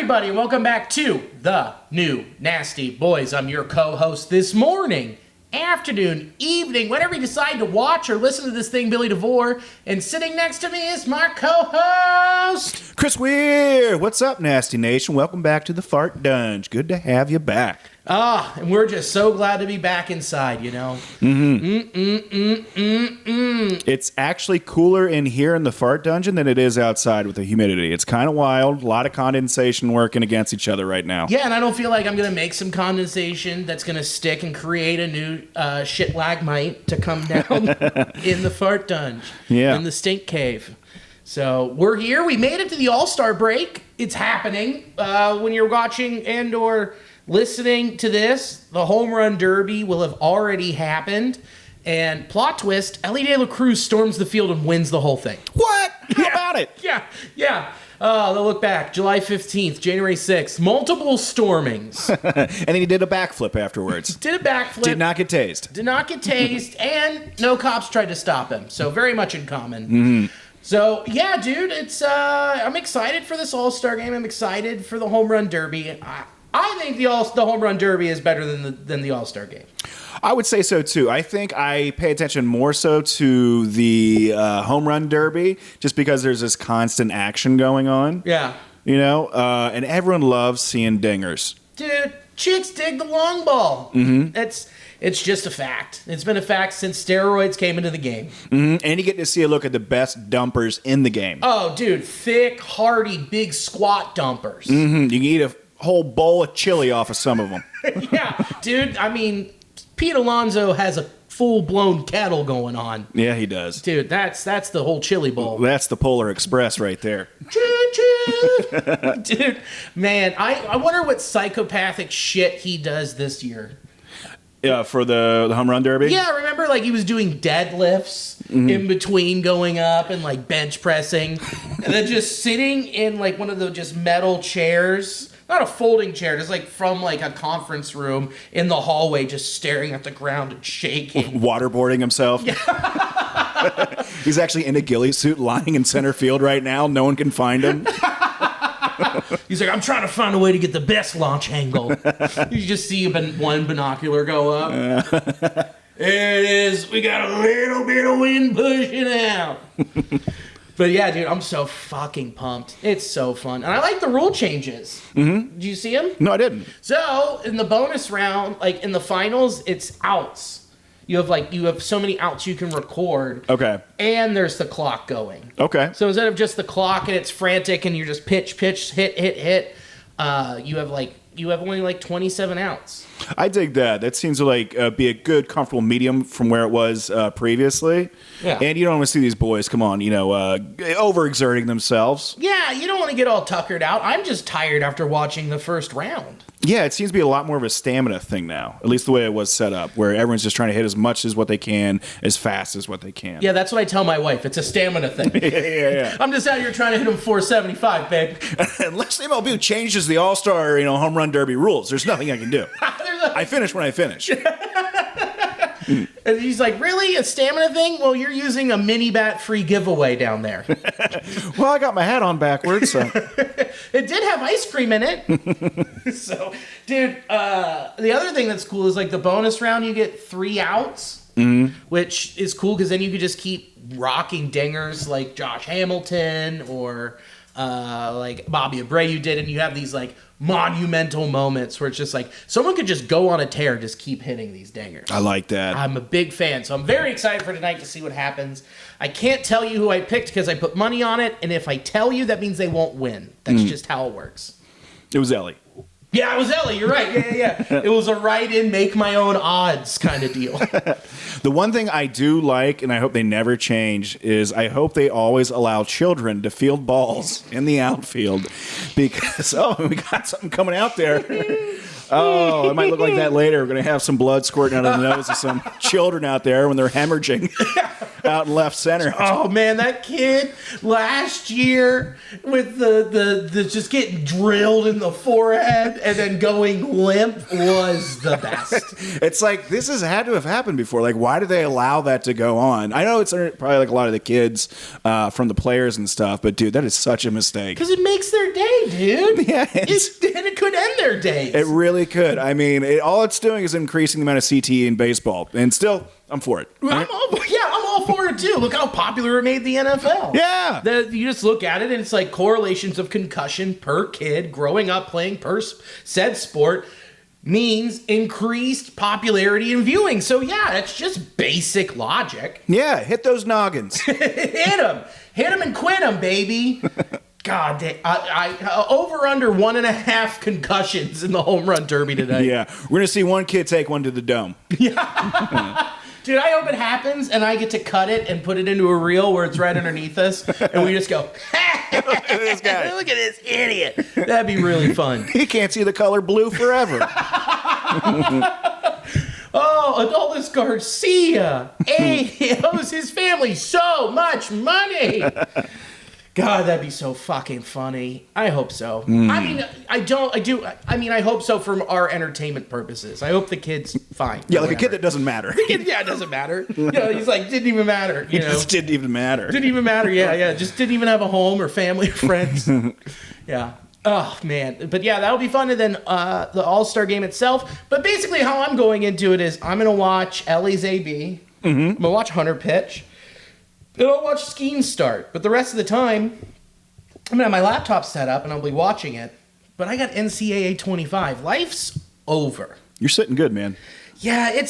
everybody, and welcome back to The New Nasty Boys. I'm your co-host this morning, afternoon, evening, whenever you decide to watch or listen to this thing, Billy DeVore. And sitting next to me is my co-host, Chris Weir. What's up, Nasty Nation? Welcome back to the Fart Dunge. Good to have you back. And we're just so glad to be back inside, you know. It's actually cooler in here in the Fart Dungeon than it is outside with the humidity. It's kind of wild. A lot of condensation working against each other right now. Yeah, and I don't feel like I'm going to make some condensation that's going to stick and create a new shitwagmite to come down in the Fart Dunge, in the stink cave. So we're here. We made it to the All-Star break. It's happening. When you're watching and or listening to this, the Home Run Derby will have already happened. And plot twist, Elly De La Cruz storms the field and wins the whole thing. What? How about it? Yeah. They'll look back. July 15th, January 6th. Multiple stormings. And then he did a backflip afterwards. Did a backflip. Did not get tased. And no cops tried to stop him. So very much in common. Mm-hmm. So, yeah, dude, it's I'm excited for this All-Star game. I'm excited for the Home Run Derby. I think the Home Run Derby is better than the All-Star game. I would say so, too. I think I pay attention more so to the Home Run Derby just because there's this constant action going on. Yeah. You know? And everyone loves seeing dingers. Dude, chicks dig the long ball. Mm-hmm. It's just a fact. It's been a fact since steroids came into the game. Mm-hmm. And you get to see a look at the best dumpers in the game. Oh, dude, thick, hearty, big squat dumpers. Mm-hmm. You can eat a whole bowl of chili off of some of them. Yeah, dude, I mean, Pete Alonso has a full-blown kettle going on. Yeah, he does. Dude, that's the whole chili bowl. That's the Polar Express right there. Choo-choo. Dude, man, I wonder what psychopathic shit he does this year. Yeah, for the Home Run Derby? Yeah, remember, like, he was doing deadlifts in between going up and, like, bench pressing. And then just sitting in, like, one of the just metal chairs. Not a folding chair, just, like, from, like, a conference room in the hallway, just staring at the ground and shaking. Waterboarding himself. Yeah. He's actually in a ghillie suit lying in center field right now. No one can find him. He's like, I'm trying to find a way to get the best launch angle. You just see one binocular go up. There it is. We got a little bit of wind pushing out. But yeah, dude, I'm so fucking pumped. It's so fun. And I like the rule changes. Mm-hmm. Did you see them? No, I didn't. So, in the bonus round, like in the finals, it's outs. You have so many outs you can record. Okay. And there's the clock going. Okay. So instead of just the clock and it's frantic and you're just pitch, hit, you have only like 27 outs. I dig that. That seems to be a good, comfortable medium from where it was previously. Yeah. And you don't want to see these boys, overexerting themselves. Yeah, you don't want to get all tuckered out. I'm just tired after watching the first round. Yeah, it seems to be a lot more of a stamina thing now, at least the way it was set up, where everyone's just trying to hit as much as what they can, as fast as what they can. Yeah, that's what I tell my wife. It's a stamina thing. Yeah. I'm just out here trying to hit them 475, babe. Unless MLB changes the All-Star, Home Run Derby rules, there's nothing I can do. I finish when I finish. And he's like, really? A stamina thing? Well, you're using a mini bat free giveaway down there. Well, I got my hat on backwards, so. It did have ice cream in it. So, dude, the other thing that's cool is like the bonus round, you get 3 outs, which is cool because then you could just keep rocking dingers like Josh Hamilton or like Bobby Abreu did, and you have these like monumental moments where it's just like someone could just go on a tear and just keep hitting these dingers. I like that. I'm a big fan, so I'm very excited for tonight to see what happens. I can't tell you who I picked because I put money on it, and if I tell you, that means they won't win. That's just how it works. It was Elly. Yeah, it was Elly. You're right. Yeah. It was a write-in, make my own odds kind of deal. The one thing I do like, and I hope they never change, is I hope they always allow children to field balls in the outfield because, we got something coming out there. Oh, it might look like that later. We're going to have some blood squirting out of the nose of some children out there when they're hemorrhaging out in left center. Oh, man, that kid last year with the just getting drilled in the forehead and then going limp was the best. It's like, this has had to have happened before. Like, why do they allow that to go on? I know it's probably like a lot of the kids from the players and stuff, but dude, that is such a mistake. Because it makes their day, dude. Yeah, and it could end their days. It really could. I mean, all it's doing is increasing the amount of CTE in baseball, and still, I'm for it. I'm all for it too. Look how popular it made the NFL. Yeah. You just look at it, and it's like correlations of concussion per kid growing up playing said sport means increased popularity and viewing. So yeah, that's just basic logic. Yeah, hit those noggins. Hit them and quit them, baby. God, I over under 1.5 concussions in the home run derby tonight. Yeah, we're gonna see one kid take one to the dome. Yeah. Dude, I hope it happens and I get to cut it and put it into a reel where it's right underneath us and we just go, Look at this guy. Look at this idiot. That'd be really fun. He can't see the color blue forever. Oh, Adolis Garcia. Hey, he owes his family so much money. God, that'd be so fucking funny. I hope so. I mean, I hope so for our entertainment purposes. I hope the kid's fine. Yeah, like a kid that doesn't matter. Yeah, it doesn't matter. You know, he's like, didn't even matter. You know? Just didn't even matter. Didn't even matter, yeah. Just didn't even have a home or family or friends. Yeah. Oh, man. But yeah, that'll be fun. And then the All-Star game itself. But basically how I'm going into it is I'm going to watch Elly's AB. I'm going to watch Hunter pitch. And I'll watch Skeens start. But the rest of the time, I'm going to have my laptop set up and I'll be watching it. But I got NCAA 25. Life's over. You're sitting good, man. Yeah, I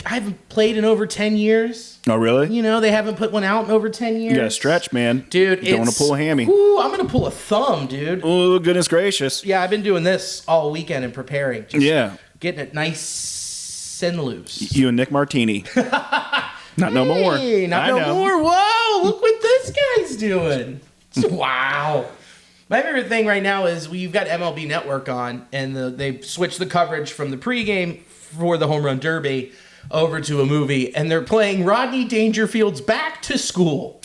haven't played in over 10 years. Oh, really? You know, they haven't put one out in over 10 years. You got to stretch, man. Dude, you don't want to pull a hammy. Ooh, I'm going to pull a thumb, dude. Oh, goodness gracious. Yeah, I've been doing this all weekend and preparing. Just getting it nice and loose. You and Nick Martini. Not no more. Not no more. Whoa, look what this guy's doing. Wow. My favorite thing right now is you've got MLB Network on, and they've switched the coverage from the pregame for the Home Run Derby over to a movie, and they're playing Rodney Dangerfield's Back to School.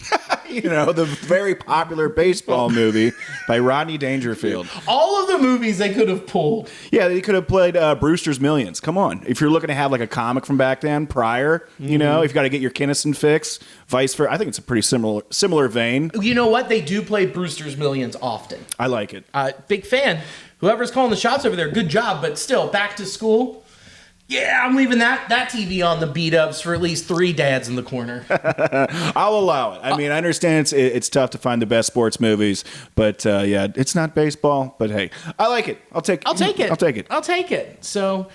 You know, the very popular baseball movie by Rodney Dangerfield. All of the movies they could have pulled. Yeah, they could have played Brewster's Millions. Come on. If you're looking to have like a comic from back then, prior, you know, if you got to get your Kinnison fix, vice versa. I think it's a pretty similar vein. You know what? They do play Brewster's Millions often. I like it. Big fan. Whoever's calling the shots over there, good job. But still, Back to School. Yeah, I'm leaving that TV on the beat-ups for at least 3 dads in the corner. I'll allow it. I mean, I understand it's tough to find the best sports movies, but yeah, it's not baseball. But hey, I like it. I'll take it. So,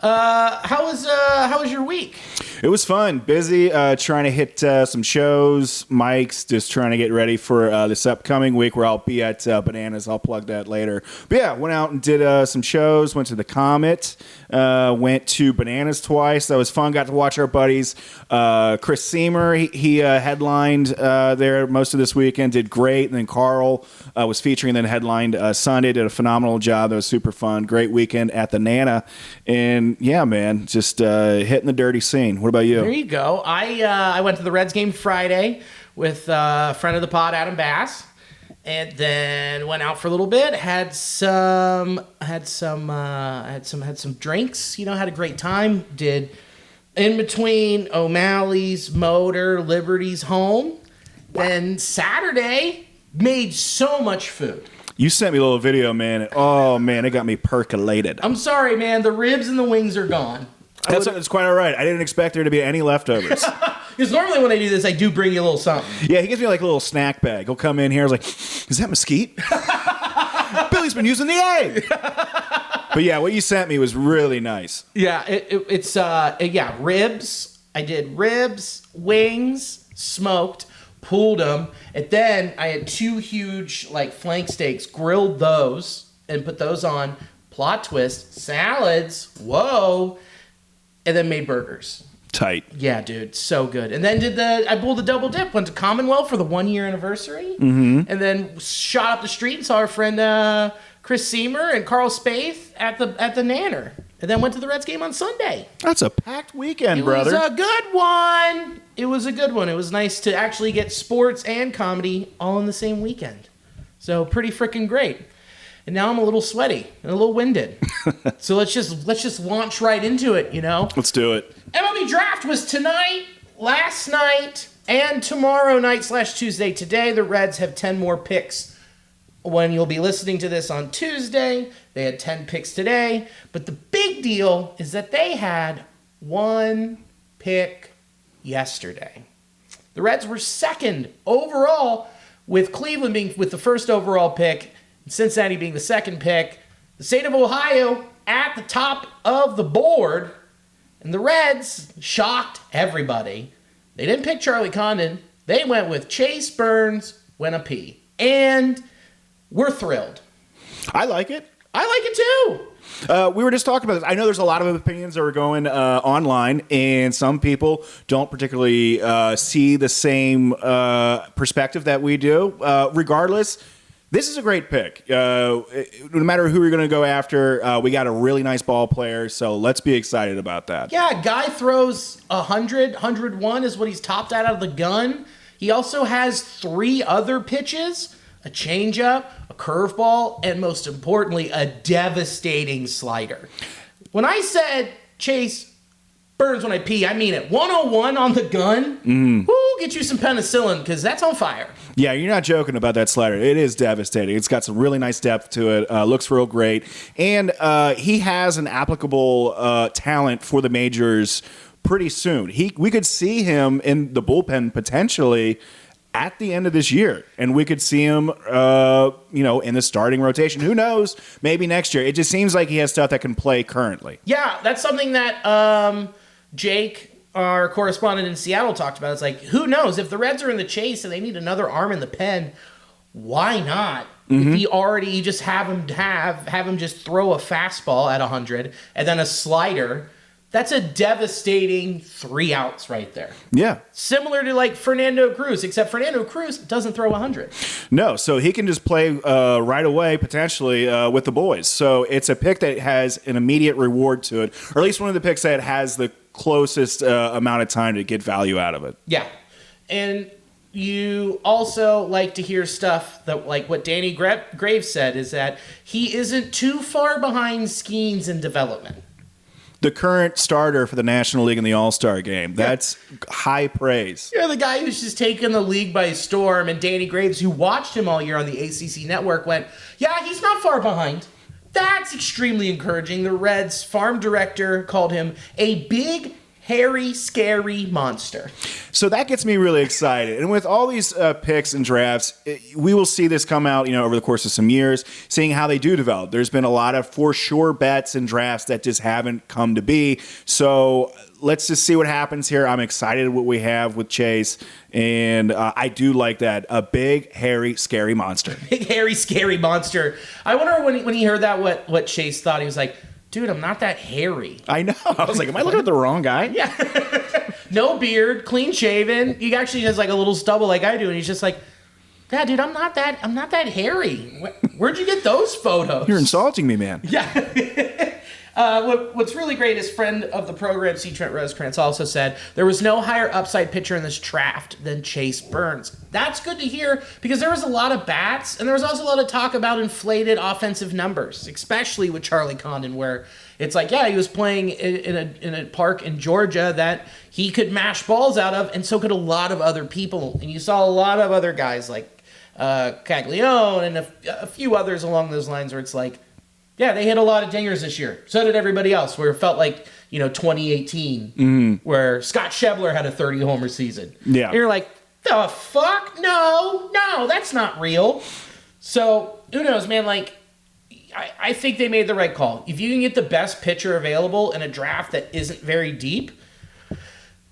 how was your week? It was fun. Busy, trying to hit some shows, mics, just trying to get ready for this upcoming week where I'll be at Bananas. I'll plug that later. But yeah, went out and did some shows, went to the Comet, went to Bananas twice. That was fun. Got to watch our buddies. Chris Seymour, he headlined there most of this weekend, did great. And then Carl was featuring, then headlined Sunday, did a phenomenal job. That was super fun. Great weekend at the Nana. And yeah, man, just hitting the dirty scene. What about you? There you go. I went to the Reds game Friday with a friend of the pod, Adam Bass, and then went out for a little bit. Had some drinks. You know, had a great time. Did in between O'Malley's, Motor, Liberty's home. Then Saturday made so much food. You sent me a little video, man. Oh man, it got me percolated. I'm sorry, man. The ribs and the wings are gone. That's quite all right. I didn't expect there to be any leftovers. Because normally when I do this, I do bring you a little something. Yeah, he gives me like a little snack bag. He'll come in here. I was like, is that mesquite? Billy's been using the egg. But yeah, what you sent me was really nice. Yeah, it's ribs. I did ribs, wings, smoked, pulled them, and then I had 2 huge like flank steaks, grilled those, and put those on. Plot twist, salads. Whoa. And then made burgers. Tight. Yeah, dude, so good. And then I pulled the double dip, went to Commonwealth for the 1-year anniversary, and then shot up the street and saw our friend Chris Seamer and Carl Spaeth at the Nanner, and then went to the Reds game on Sunday. That's a packed weekend, brother. It was a good one. It was a good one. It was nice to actually get sports and comedy all in the same weekend. So pretty freaking great. And now I'm a little sweaty and a little winded. So let's just launch right into it, you know? Let's do it. MLB Draft was tonight, last night, and tomorrow night / Tuesday. Today, the Reds have 10 more picks. When you'll be listening to this on Tuesday, they had 10 picks today. But the big deal is that they had 1 pick yesterday. The Reds were second overall, with Cleveland being with the first overall pick, Cincinnati being the second pick, the state of Ohio at the top of the board, and the Reds shocked everybody. They didn't pick Charlie Condon. They went with Chase Burns, Winapie. And we're thrilled. I like it. I like it too. We were just talking about this. I know there's a lot of opinions that are going online, and some people don't particularly see the same perspective that we do. Regardless, this is a great pick. No matter who you're going to go after, we got a really nice ball player, so let's be excited about that. Yeah, guy throws 101 is what he's topped out of the gun. He also has 3 other pitches, a changeup, a curveball, and most importantly, a devastating slider. When I said Chase Burns when I pee, I mean it. 101 on the gun. Woo, get you some penicillin, because that's on fire. Yeah, you're not joking about that slider. It is devastating. It's got some really nice depth to it. Looks real great. And he has an applicable talent for the majors pretty soon. We could see him in the bullpen potentially at the end of this year, and we could see him, in the starting rotation. Who knows? Maybe next year. It just seems like he has stuff that can play currently. Yeah, that's something that Jake, our correspondent in Seattle, talked about. It's like, who knows? If the Reds are in the chase and they need another arm in the pen, why not? If you just have him just throw a fastball at 100 and then a slider. That's a devastating 3 outs right there. Yeah. Similar to like Fernando Cruz, except Fernando Cruz doesn't throw 100. No, so he can just play right away, potentially, with the boys. So it's a pick that has an immediate reward to it, or at least one of the picks that has the closest amount of time to get value out of it. Yeah. And you also like to hear stuff that, like what Danny Graves said, is that he isn't too far behind Skeens in development. The current starter for the National League in the All-Star game. That's high praise. You're the guy who's just taken the league by storm, and Danny Graves, who watched him all year on the ACC network, went, yeah, he's not far behind. That's extremely encouraging. The Reds farm director called him a big, hairy, scary monster. So that gets me really excited. And with all these picks and drafts, we will see this come out, over the course of some years, seeing how they do develop. There's been a lot of for sure bets and drafts that just haven't come to be. So let's just see what happens here. I'm excited what we have with Chase. And I do like that. A big, hairy, scary monster. Big, hairy, scary monster. I wonder when he heard that what Chase thought. He was like, dude, I'm not that hairy. I know. I was like, am I looking at the wrong guy? Yeah. No beard, clean shaven. He actually has like a little stubble like I do, and he's just like, yeah, dude, I'm not that hairy. Where'd you get those photos? You're insulting me, man. Yeah. What's really great is friend of the program, C. Trent Rosecrans, also said there was no higher upside pitcher in this draft than Chase Burns. That's good to hear, because there was a lot of bats, and there was also a lot of talk about inflated offensive numbers, especially with Charlie Condon, where it's like, yeah, he was playing in a park in Georgia that he could mash balls out of, and so could a lot of other people. And you saw a lot of other guys like Caglione and a few others along those lines where it's like, yeah, they hit a lot of dingers this year. So did everybody else, where it felt like, 2018, where Scott Schebler had a 30-homer season. Yeah. And you're like, the fuck? No, that's not real. So, who knows, man? Like, I think they made the right call. If you can get the best pitcher available in a draft that isn't very deep,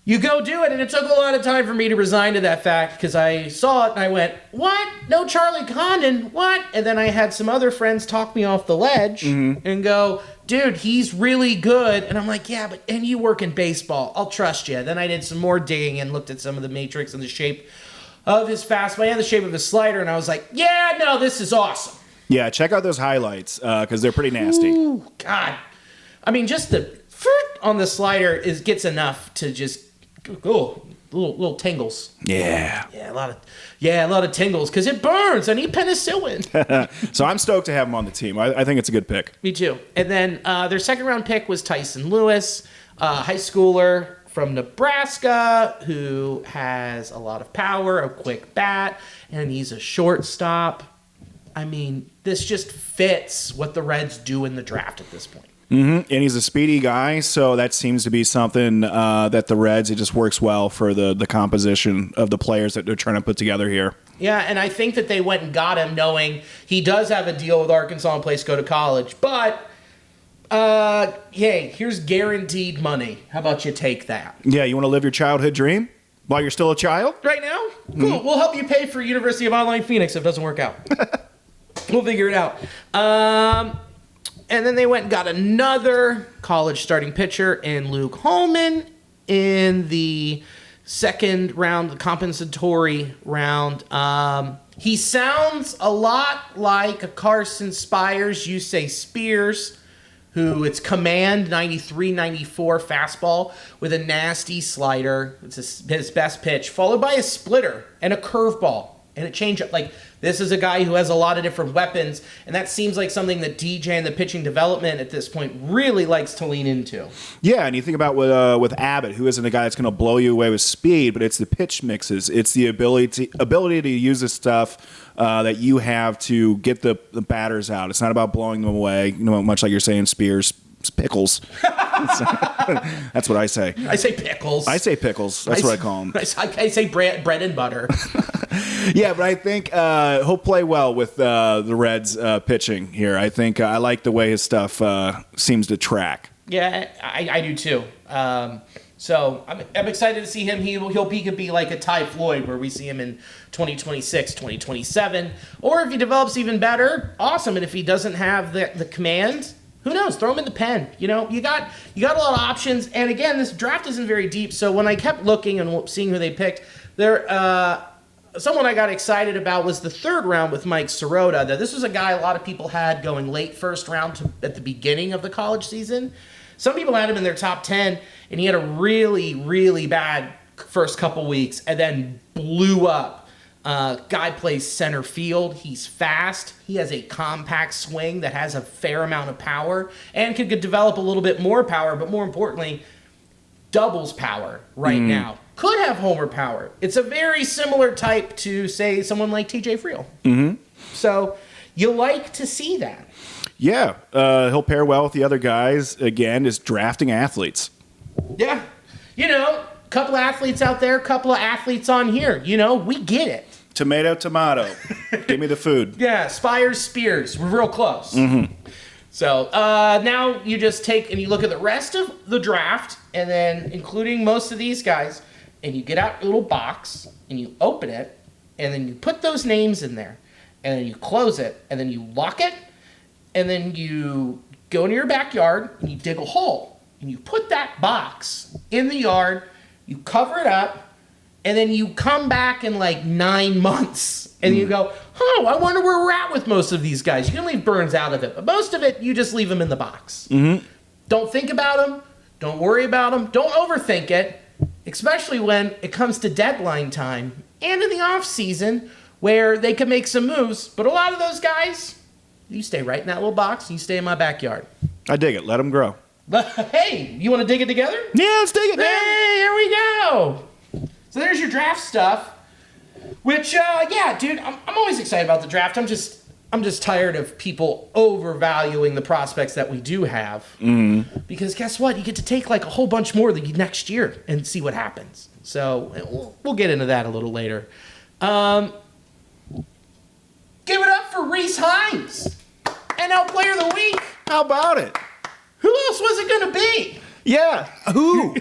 you go do it. And it took a lot of time for me to resign to that fact, because I saw it and I went, what? No Charlie Condon? What? And then I had some other friends talk me off the ledge and go, dude, he's really good. And I'm like, yeah, and you work in baseball. I'll trust you. Then I did some more digging and looked at some of the matrix and the shape of his fastball and the shape of his slider. And I was like, yeah, no, this is awesome. Yeah, check out those highlights because they're pretty nasty. Ooh, God. I mean, just the on the slider gets enough to just little tingles. Yeah. Yeah, a lot of tingles because it burns. I need penicillin. So I'm stoked to have him on the team. I think it's a good pick. Me too. And then their second round pick was Tyson Lewis, high schooler from Nebraska who has a lot of power, a quick bat, and he's a shortstop. I mean, this just fits what the Reds do in the draft at this point. Mm-hmm. And he's a speedy guy, so that seems to be something that the Reds, it just works well for the composition of the players that they're trying to put together here. Yeah, and I think that they went and got him knowing he does have a deal with Arkansas and place to go to college. But, hey, here's guaranteed money. How about you take that? Yeah, you want to live your childhood dream while you're still a child? Right now? Cool. Mm-hmm. We'll help you pay for University of Online Phoenix if it doesn't work out. We'll figure it out. And then they went and got another college starting pitcher in Luke Holman in the second round, the compensatory round. He sounds a lot like a Carson Spires, you say Spears, who it's command 93, 94 fastball with a nasty slider. It's his best pitch, followed by a splitter and a curveball and a changeup. Like, this is a guy who has a lot of different weapons, and that seems like something that DJ and the pitching development at this point really likes to lean into. Yeah, and you think about with Abbott, who isn't a guy that's going to blow you away with speed, but it's the pitch mixes. It's the ability to use the stuff that you have to get the batters out. It's not about blowing them away, much like you're saying Spears. Pickles. That's what I say. I say pickles. I say pickles. That's what I call them. I say bread and butter. Yeah, but I think he'll play well with the Reds pitching here. I think I like the way his stuff seems to track. Yeah, I do too. So I'm excited to see him. He could be like a Ty Floyd, where we see him in 2026, 2027. Or if he develops even better, awesome. And if he doesn't have the command, who knows? Throw him in the pen. You got a lot of options. And again, this draft isn't very deep. So when I kept looking and seeing who they picked, someone I got excited about was the third round with Mike Sirota. Now, this was a guy a lot of people had going late first round at the beginning of the college season. Some people had him in their top 10, and he had a really, really bad first couple weeks and then blew up. Guy plays center field. He's fast. He has a compact swing that has a fair amount of power and could develop a little bit more power, but more importantly, doubles power right now. Could have homer power. It's a very similar type to, say, someone like TJ Friel. Mm-hmm. So you like to see that. Yeah. He'll pair well with the other guys. Again, is drafting athletes. Yeah. Couple of athletes out there, couple of athletes on here. We get it. Tomato. Give me the food. Yeah, Spires, Spears. We're real close. Mm-hmm. So now you just take and you look at the rest of the draft, and then including most of these guys, and you get out a little box, and you open it, and then you put those names in there, and then you close it, and then you lock it, and then you go into your backyard, and you dig a hole, and you put that box in the yard, you cover it up, and then you come back in like 9 months and you go, I wonder where we're at with most of these guys. You can leave Burns out of it, but most of it, you just leave them in the box. Mm-hmm. Don't think about them. Don't worry about them. Don't overthink it, especially when it comes to deadline time and in the off season where they can make some moves. But a lot of those guys, you stay right in that little box and you stay in my backyard. I dig it. Let them grow. But hey, you want to dig it together? Yeah, let's dig it, man. Hey, here we go. So there's your draft stuff, which, yeah, dude, I'm always excited about the draft. I'm just tired of people overvaluing the prospects that we do have. Mm-hmm. Because guess what? You get to take like a whole bunch more the next year and see what happens. So we'll get into that a little later. Give it up for Rece Hinds, NL Player of the Week. How about it? Who else was it going to be? Yeah. Who?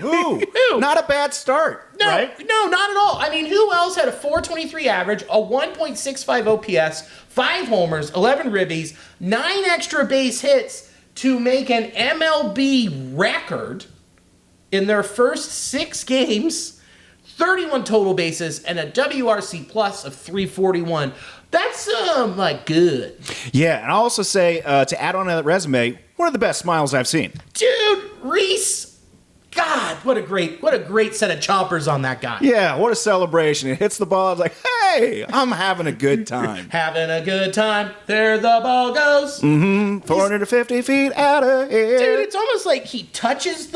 Not a bad start, right? No, not at all. I mean, who else had a 423 average, a 1.65 OPS, 5 homers, 11 ribbies, 9 extra base hits to make an MLB record in their first 6 games, 31 total bases, and a WRC plus of 341. That's like good. Yeah, and I'll also say to add on to that resume, one of the best smiles I've seen. Dude, Rece. God, what a great set of chompers on that guy. Yeah, what a celebration. It hits the ball. I was like, hey, I'm having a good time. Having a good time. There the ball goes. 450 feet out of here. Dude, it's almost like he touches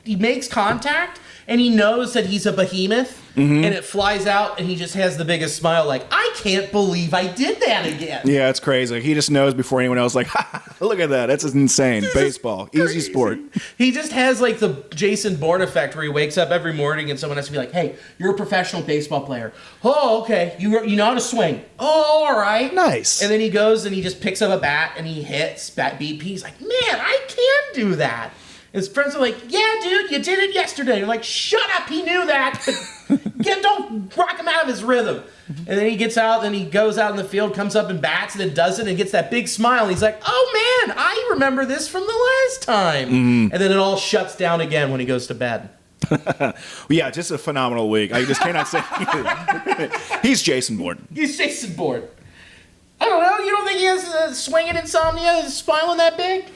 he makes contact and he knows that he's a behemoth and it flies out and he just has the biggest smile like, I can't believe I did that again. Yeah, it's crazy. He just knows before anyone else like, look at that. That's insane. Dude, baseball. Easy sport. He just has like the Jason Bourne effect where he wakes up every morning and someone has to be like, hey, you're a professional baseball player. Oh, okay. You know how to swing. Oh, all right. Nice. And then he goes and he just picks up a bat and he hits bat BP. He's like, man, I can do that. His friends are like, yeah, dude, you did it yesterday. You're like, shut up, he knew that. Don't rock him out of his rhythm. And then he gets out, and he goes out in the field, comes up and bats, and then does it, and gets that big smile. He's like, oh, man, I remember this from the last time. And then it all shuts down again when he goes to bed. Yeah, just a phenomenal week. I just cannot say. He's Jason Bourne. He's Jason Bourne. I don't know. You don't think he has swinging insomnia, his smiling that big?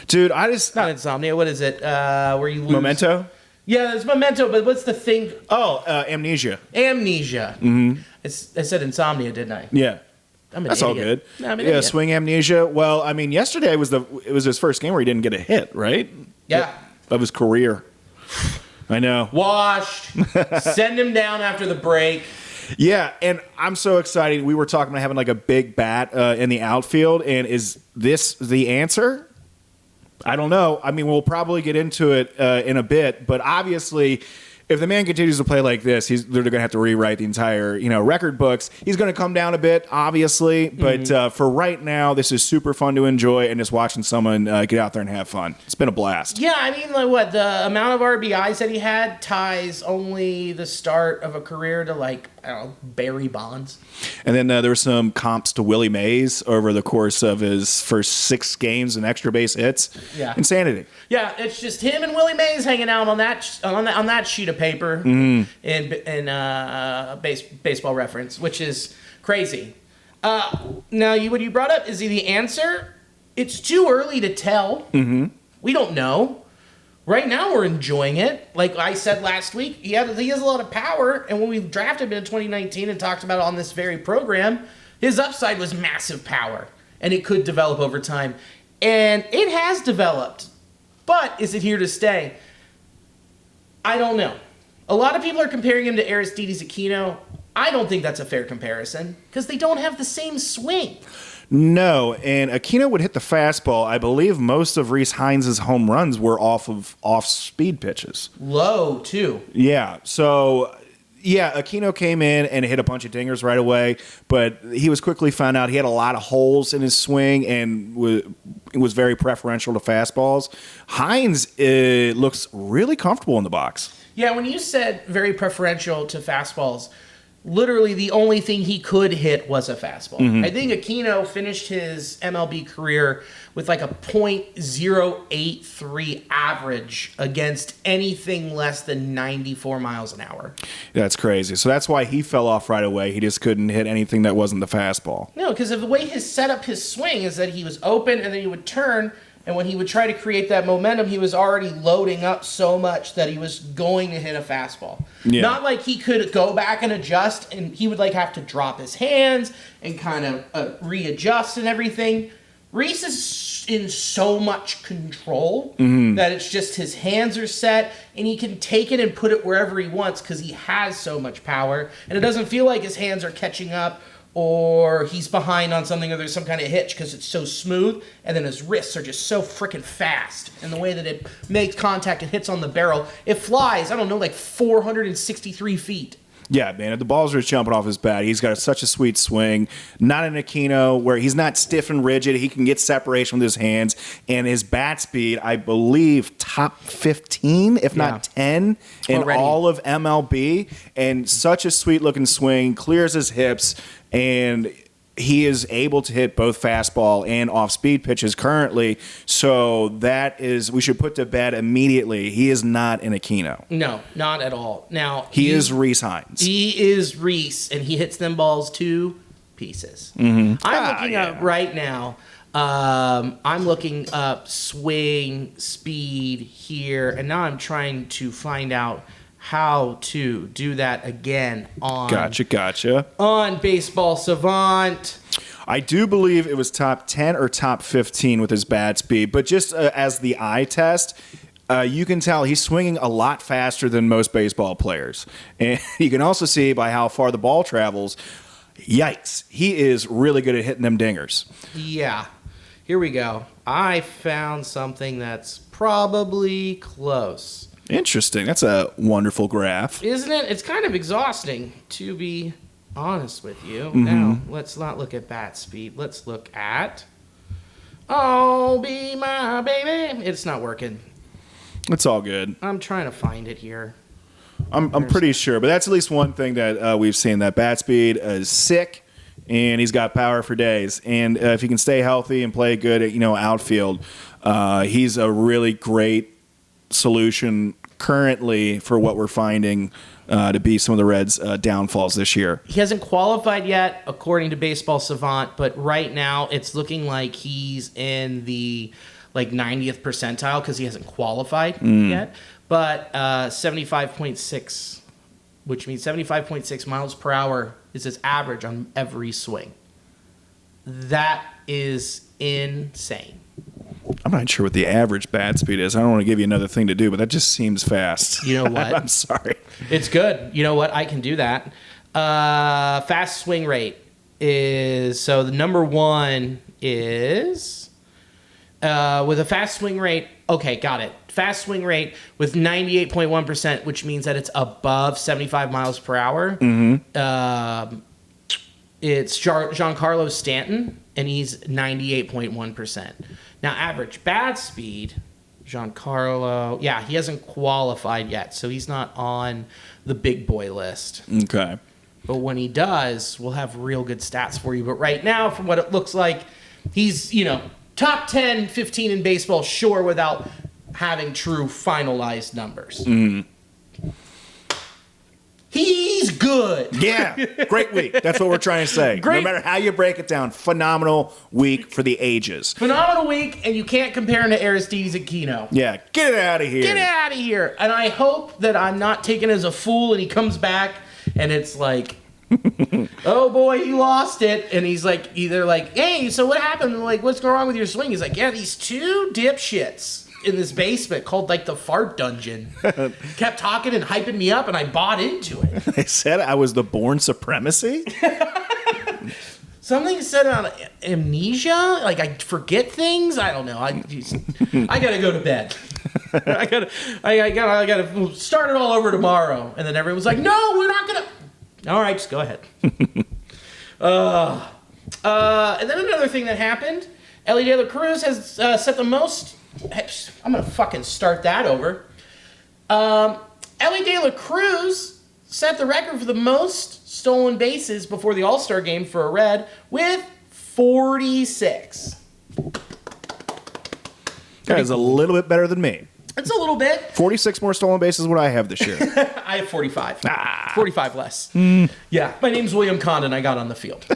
Dude, I just... Not insomnia. What is it? Where you lose... Memento? Yeah, it's Memento, but what's the thing? Oh, amnesia. Amnesia. I said insomnia, didn't I? Yeah. That's all good. No, I'm an idiot. Swing amnesia. Well, I mean, yesterday it was his first game where he didn't get a hit, right? Yeah. Of his career. I know. Washed. Send him down after the break. Yeah, and I'm so excited. We were talking about having like a big bat in the outfield, and is this the answer? I don't know. I mean, we'll probably get into it in a bit, but obviously, if the man continues to play like this, they're going to have to rewrite the entire, record books. He's going to come down a bit, obviously, but for right now, this is super fun to enjoy, and just watching someone get out there and have fun. It's been a blast. Yeah, I mean, like the amount of RBIs that he had ties only the start of a career to like, I don't know, Barry Bonds. And then there were some comps to Willie Mays over the course of his first 6 games and extra base hits. Yeah, insanity. Yeah, it's just him and Willie Mays hanging out on that sheet of paper in Baseball Reference, which is crazy. Now, what you brought up, is he the answer? It's too early to tell. We don't know. Right now, we're enjoying it. Like I said last week, he has a lot of power, and when we drafted him in 2019 and talked about it on this very program, his upside was massive power, and it could develop over time. And it has developed, but is it here to stay? I don't know. A lot of people are comparing him to Aristides Aquino. I don't think that's a fair comparison, because they don't have the same swing. No, and Aquino would hit the fastball. I believe most of Rece Hinds' home runs were off speed pitches. Low, too. Yeah, so... Yeah, Aquino came in and hit a bunch of dingers right away, but he was quickly found out he had a lot of holes in his swing and was very preferential to fastballs. Hinds looks really comfortable in the box. Yeah, when you said very preferential to fastballs, literally the only thing he could hit was a fastball. I think Aquino finished his MLB career with like a .083 average against anything less than 94 miles an hour. That's crazy. So that's why he fell off right away. He just couldn't hit anything that wasn't the fastball. No, because of the way he set up his swing is that he was open and then he would turn, and when he would try to create that momentum, he was already loading up so much that he was going to hit a fastball. Yeah. Not like he could go back and adjust, and he would like have to drop his hands and kind of readjust and everything. Rece is in so much control that it's just his hands are set, and he can take it and put it wherever he wants because he has so much power, and it doesn't feel like his hands are catching up or he's behind on something or there's some kind of hitch because it's so smooth, and then his wrists are just so freaking fast. And the way that it makes contact and hits on the barrel, it flies, I don't know, like 463 feet. Yeah, man, the balls are jumping off his bat. He's got such a sweet swing. Not an Aquino where he's not stiff and rigid. He can get separation with his hands. And his bat speed, I believe, top 15, if not 10, in all of MLB. And such a sweet-looking swing, clears his hips, and he is able to hit both fastball and off-speed pitches currently. So that is, we should put to bed immediately. He is not an Aquino. No, not at all. Now he is Rece Hinds. He is Rece, and he hits them balls too pieces. I'm looking up right now. I'm looking up swing speed here, and now I'm trying to find out how to do that again on Gotcha. On Baseball Savant. I do believe it was top 10 or top 15 with his bat speed, but just as the eye test, you can tell he's swinging a lot faster than most baseball players. And you can also see by how far the ball travels, yikes, he is really good at hitting them dingers. Yeah. Here we go. I found something that's probably close. Interesting. That's a wonderful graph. Isn't it? It's kind of exhausting, to be honest with you. Now, let's not look at bat speed. Let's look at Oh Be My Baby. It's not working. It's all good. I'm trying to find it here. I'm pretty sure, but that's at least one thing that we've seen. That bat speed is sick, and he's got power for days. And if he can stay healthy and play good at outfield, he's a really great solution currently for what we're finding to be some of the Reds' downfalls this year. He hasn't qualified yet, according to Baseball Savant, but right now it's looking like he's in the 90th percentile because he hasn't qualified yet. But 75.6, which means 75.6 miles per hour is his average on every swing. That is insane. I'm not sure what the average bat speed is. I don't want to give you another thing to do, but that just seems fast. You know what? I'm sorry. It's good. You know what? I can do that. Fast swing rate is, so the number one is, with a fast swing rate, okay, got it. Fast swing rate with 98.1%, which means that it's above 75 miles per hour. It's Giancarlo Stanton, and he's 98.1%. Now, average bat speed, Giancarlo, he hasn't qualified yet, so he's not on the big boy list. Okay. But when he does, we'll have real good stats for you. But right now, from what it looks like, he's, top 10, 15 in baseball, sure, without having true finalized numbers. He's good. Yeah, great week. That's what we're trying to say. Great. No matter how you break it down, phenomenal week for the ages. Phenomenal week, and you can't compare him to Aristides Aquino. Yeah, get it out of here. Get out of here. And I hope that I'm not taken as a fool and he comes back and it's like, oh boy, you lost it. And he's like, either like, hey, so what happened? Like, what's going wrong with your swing? He's like, yeah, these two dipshits in this basement called the fart dungeon kept talking and hyping me up, and I bought into it. They said I was the born supremacy. Something said on amnesia, I forget things. I don't know. I gotta go to bed. I gotta start it all over tomorrow. And then everyone's like, no, we're not gonna. All right, just go ahead. And then another thing that happened, Elly De La Cruz has set the most. I'm going to fucking start that over. Elly De La Cruz set the record for the most stolen bases before the All-Star game for a Red with 46. That is a little bit better than me. It's a little bit. 46 more stolen bases what I have this year. I have 45. 45 less. Yeah, my name's William Condon. I got on the field.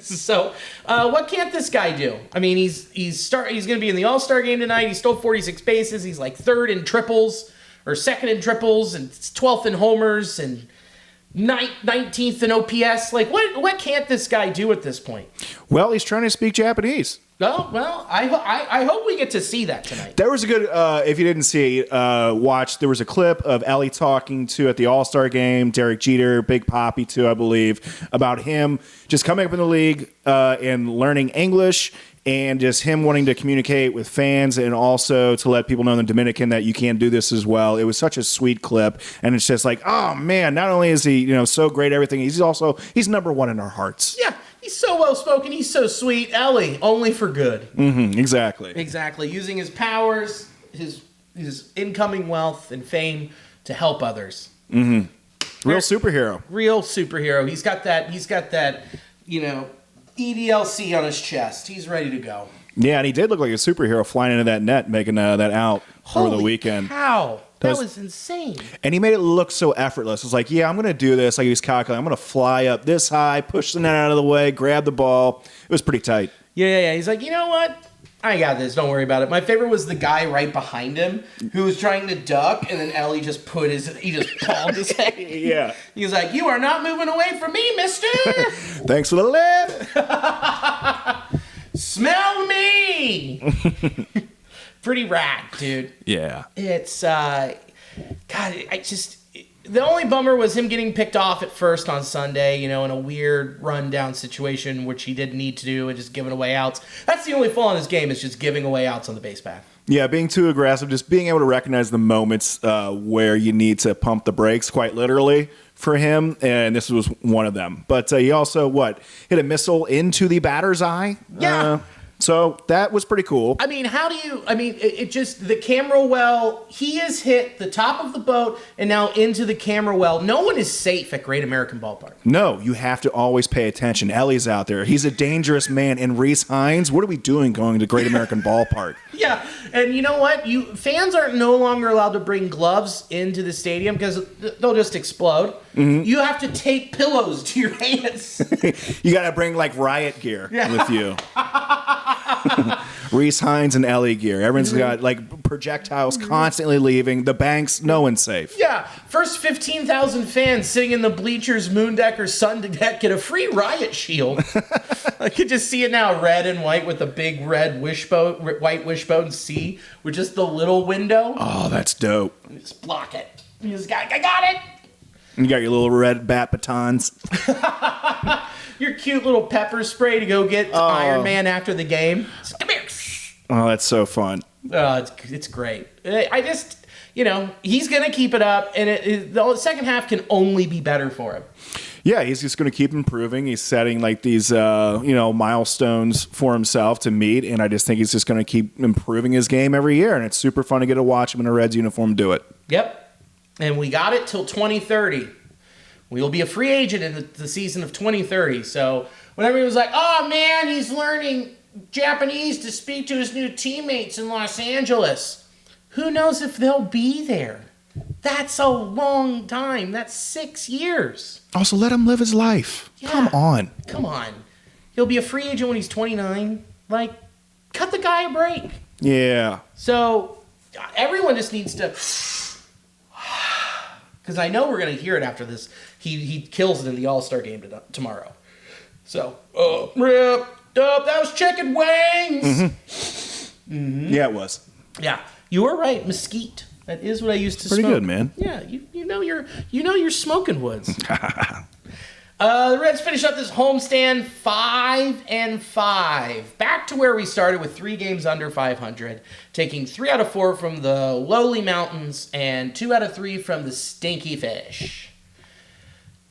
So, what can't this guy do? I mean, he's going to be in the All-Star game tonight. He stole 46 bases. He's third in triples, or second in triples, and 12th in homers, and 19th in OPS. What can't this guy do at this point? Well, he's trying to speak Japanese. Oh, well, I hope we get to see that tonight. There was a good, if you didn't see, watch, there was a clip of Elly talking to, at the All-Star game, Derek Jeter, Big Papi too, I believe, about him just coming up in the league and learning English and just him wanting to communicate with fans and also to let people know in the Dominican that you can do this as well. It was such a sweet clip, and it's just like, oh man, not only is he so great at everything, he's number one in our hearts. Yeah. He's so well-spoken. He's so sweet. Elly, only for good. Exactly. Exactly. Using his powers, his incoming wealth and fame to help others. Real superhero. Real superhero. He's got that, EDLC on his chest. He's ready to go. Yeah, and he did look like a superhero flying into that net, making that out over the weekend. Holy cow. That was insane. And he made it look so effortless. It was like, yeah, I'm going to do this. Like he was calculating. I'm going to fly up this high, push the net out of the way, grab the ball. It was pretty tight. Yeah. He's like, you know what? I got this. Don't worry about it. My favorite was the guy right behind him who was trying to duck, and then Elly just palmed his head. Yeah. He was like, you are not moving away from me, mister. Thanks for the lift. Smell me. Pretty rad, dude. Yeah. It's, God, the only bummer was him getting picked off at first on Sunday, in a weird rundown situation, which he didn't need to do, and just giving away outs. That's the only flaw in his game, is just giving away outs on the base path. Yeah, being too aggressive, just being able to recognize the moments where you need to pump the brakes, quite literally, for him, and this was one of them. But he also, hit a missile into the batter's eye? Yeah. So that was pretty cool. I mean, it just, the camera well, he has hit the top of the boat and now into the camera well. No one is safe at Great American Ballpark. No, you have to always pay attention. Elly's out there. He's a dangerous man. And Rece Hinds, what are we doing going to Great American Ballpark? Yeah, and you know what? Fans are no longer allowed to bring gloves into the stadium because they'll just explode. Mm-hmm. You have to tape pillows to your hands. You got to bring riot gear with you. Rece Hinds and Elly gear. Everyone's got projectiles constantly leaving. The banks, no one's safe. Yeah, first 15,000 fans sitting in the bleachers, moon deck or sun deck get a free riot shield. I could just see it now, red and white with a big red white wishbone C with just the little window. Oh, that's dope. You just block it. You just got it. You got your little red bat batons. Your cute little pepper spray to go get Iron Man after the game. Come here. Oh, that's so fun. It's great. I just, he's going to keep it up, and the second half can only be better for him. Yeah, he's just going to keep improving. He's setting these, milestones for himself to meet, and I just think he's just going to keep improving his game every year, and it's super fun to get to watch him in a Reds uniform do it. Yep. And we got it till 2030. We will be a free agent in the season of 2030. So whenever he was like, oh, man, he's learning Japanese to speak to his new teammates in Los Angeles. Who knows if they'll be there? That's a long time. That's 6 years. Also, let him live his life. Yeah. Come on. He'll be a free agent when he's 29. Cut the guy a break. Yeah. So everyone just needs to... Because I know we're going to hear it after this. He kills it in the All-Star game tomorrow. So, rip, up, that was chicken wings. Mm-hmm. Mm-hmm. Yeah, it was. Yeah, you were right, mesquite. That is what I used to smoke. Pretty good, man. Yeah, you know you're smoking woods. The Reds finish up this homestand 5-5. Back to where we started with 3 games under 500, taking 3 out of 4 from the lowly mountains and 2 out of 3 from the stinky fish.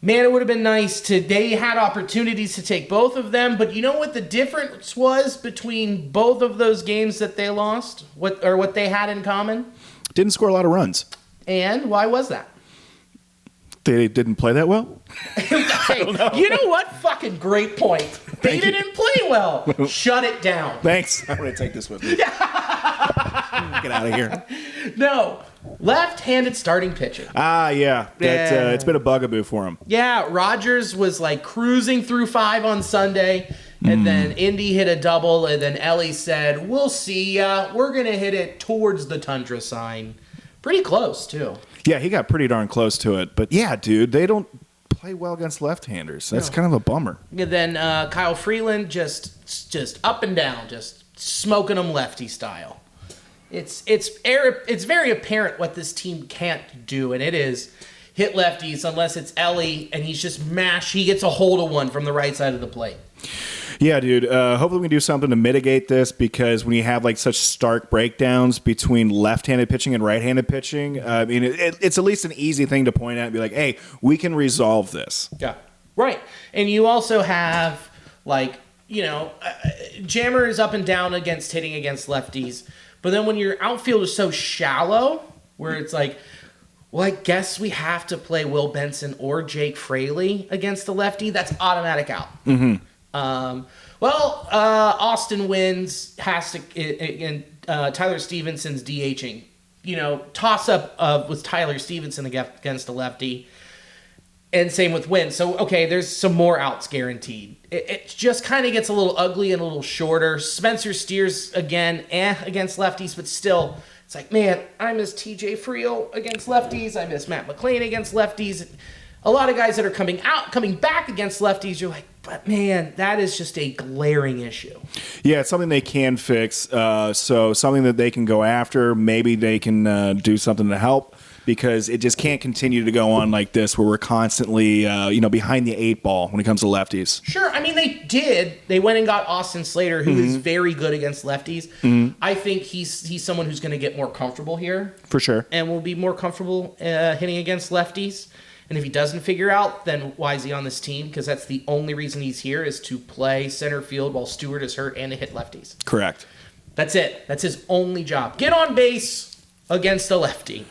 Man, it would have been nice they had opportunities to take both of them, but you know what the difference was between both of those games that they lost? What they had in common? Didn't score a lot of runs. And why was that? They didn't play that well? Hey, you know what? Fucking great point. They didn't play well. Shut it down. Thanks. I'm going to take this with me. Get out of here. No. Left-handed starting pitching. Yeah. It's been a bugaboo for him. Yeah, Rogers was cruising through 5 on Sunday, and then Indy hit a double, and then Elly said, we'll see ya. We're going to hit it towards the Tundra sign. Pretty close, too. Yeah, he got pretty darn close to it. But yeah, dude, they don't play well against left-handers. That's kind of a bummer. And then Kyle Freeland just up and down, just smoking them lefty style. It's very apparent what this team can't do, and it is hit lefties unless it's Elly, and he's just he gets a hold of one from the right side of the plate. Yeah, dude. Hopefully we can do something to mitigate this, because when you have such stark breakdowns between left-handed pitching and right-handed pitching, it's at least an easy thing to point out and be like, hey, we can resolve this. Yeah, right. And you also have Jammer is up and down hitting against lefties, but then when your outfield is so shallow, where it's well, I guess we have to play Will Benson or Jake Fraley against the lefty, that's automatic out. Mm-hmm. Austin wins, and Tyler Stevenson's DHing. toss up with Tyler Stevenson against a lefty. And same with Wynn. So, okay, there's some more outs guaranteed. It just kind of gets a little ugly and a little shorter. Spencer Steers, again, against lefties, but still, it's like, man, I miss TJ Friel against lefties. I miss Matt McClain against lefties. A lot of guys that are coming back against lefties, you're like, but man, that is just a glaring issue. Yeah, it's something they can fix. So something that they can go after. Maybe they can do something to help. Because it just can't continue to go on like this where we're constantly, behind the 8 ball when it comes to lefties. Sure. I mean, they did. They went and got Austin Slater, who is very good against lefties. Mm-hmm. I think he's someone who's going to get more comfortable here. For sure. And will be more comfortable hitting against lefties. And if he doesn't figure out, then why is he on this team? Because that's the only reason he's here is to play center field while Stewart is hurt and to hit lefties. Correct. That's it. That's his only job. Get on base against a lefty.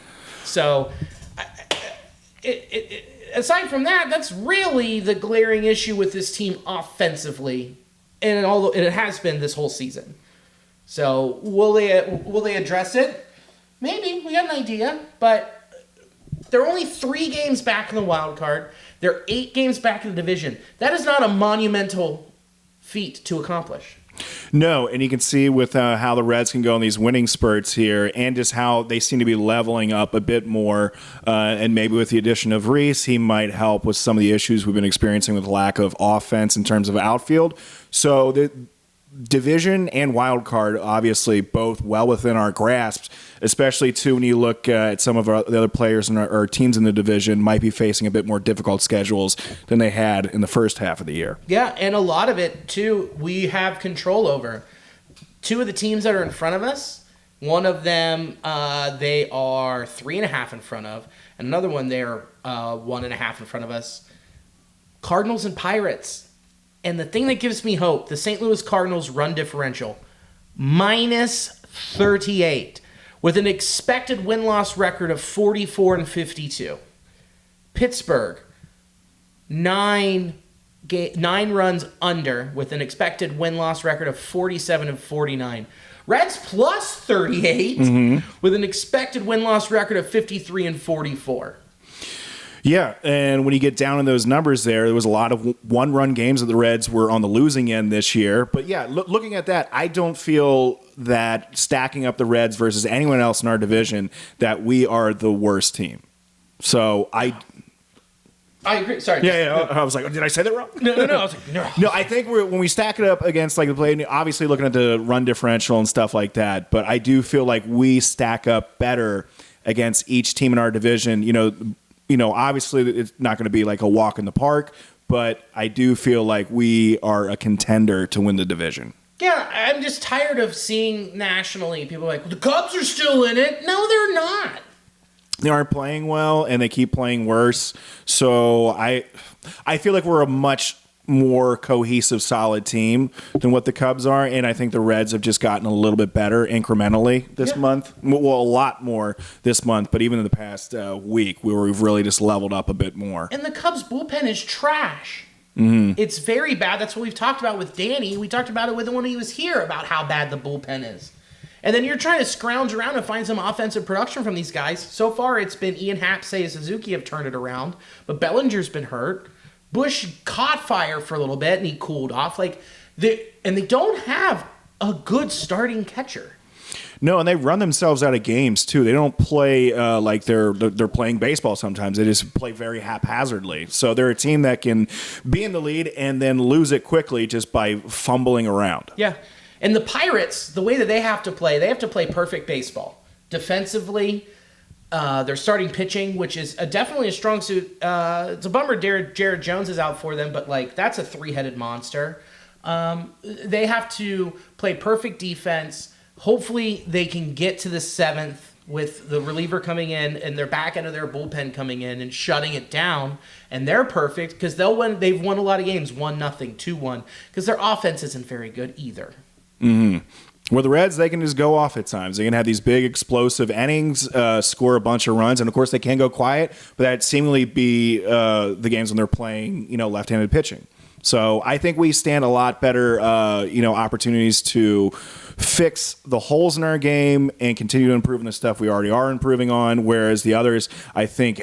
So, aside from that, that's really the glaring issue with this team offensively, and although it has been this whole season. So, will they address it? Maybe. We got an idea, but they're only 3 games back in the wild card. They're 8 games back in the division. That is not a monumental feat to accomplish. No, and you can see with how the Reds can go in these winning spurts here and just how they seem to be leveling up a bit more. And maybe with the addition of Rece, he might help with some of the issues we've been experiencing with lack of offense in terms of outfield. So the division and wild card, obviously, both well within our grasp, especially too when you look at some of the other players in our teams in the division might be facing a bit more difficult schedules than they had in the first half of the year. Yeah, and a lot of it, too, we have control over. 2 of the teams that are in front of us, one of them they are 3.5 in front of, and another one they're 1.5 in front of us. Cardinals and Pirates. And the thing that gives me hope, the St. Louis Cardinals run differential, -38, with an expected win-loss record of 44-52. Pittsburgh, 9 runs under, with an expected win-loss record of 47-49. Reds +38, with an expected win-loss record of 53-44. Yeah, and when you get down in those numbers there was a lot of one-run games that the Reds were on the losing end this year. But yeah, looking at that, I don't feel that stacking up the Reds versus anyone else in our division that we are the worst team. So I agree. Sorry. Yeah. I was like, did I say that wrong? No. I was like, no. No, I think when we stack it up against like the play, obviously looking at the run differential and stuff like that, but I do feel like we stack up better against each team in our division. Obviously it's not going to be like a walk in the park, but I do feel like we are a contender to win the division. Yeah, I'm just tired of seeing nationally people like, the Cubs are still in it. No, they're not. They aren't playing well, and they keep playing worse. So I feel like we're a much more cohesive, solid team than what the Cubs are, and I think the Reds have just gotten a little bit better incrementally this month. Well, a lot more this month, but even in the past week, we've really just leveled up a bit more. And the Cubs bullpen is trash. Mm-hmm. It's very bad. That's what we've talked about with Danny. We talked about it with him when he was here about how bad the bullpen is. And then you're trying to scrounge around and find some offensive production from these guys. So far, it's been Ian Happ, Seiya Suzuki have turned it around, but Bellinger's been hurt. Bush caught fire for a little bit and he cooled off. And they don't have a good starting catcher. No, and they run themselves out of games too. They don't play like they're playing baseball sometimes. They just play very haphazardly. So they're a team that can be in the lead and then lose it quickly just by fumbling around. Yeah. And the Pirates, the way that they have to play perfect baseball. Defensively, they're starting pitching, which is definitely a strong suit. It's a bummer Jared Jones is out for them, but that's a 3-headed monster. They have to play perfect defense. Hopefully they can get to the 7th with the reliever coming in and their back end of their bullpen coming in and shutting it down. And they're perfect because they've won a lot of games, 1-0, 2-1, because their offense isn't very good either. Mm-hmm. Where the Reds, they can just go off at times. They can have these big explosive innings, score a bunch of runs, and of course they can go quiet, but that seemingly be the games when they're playing, left-handed pitching. So I think we stand a lot better, opportunities to fix the holes in our game and continue to improve on the stuff we already are improving on. Whereas the others, I think,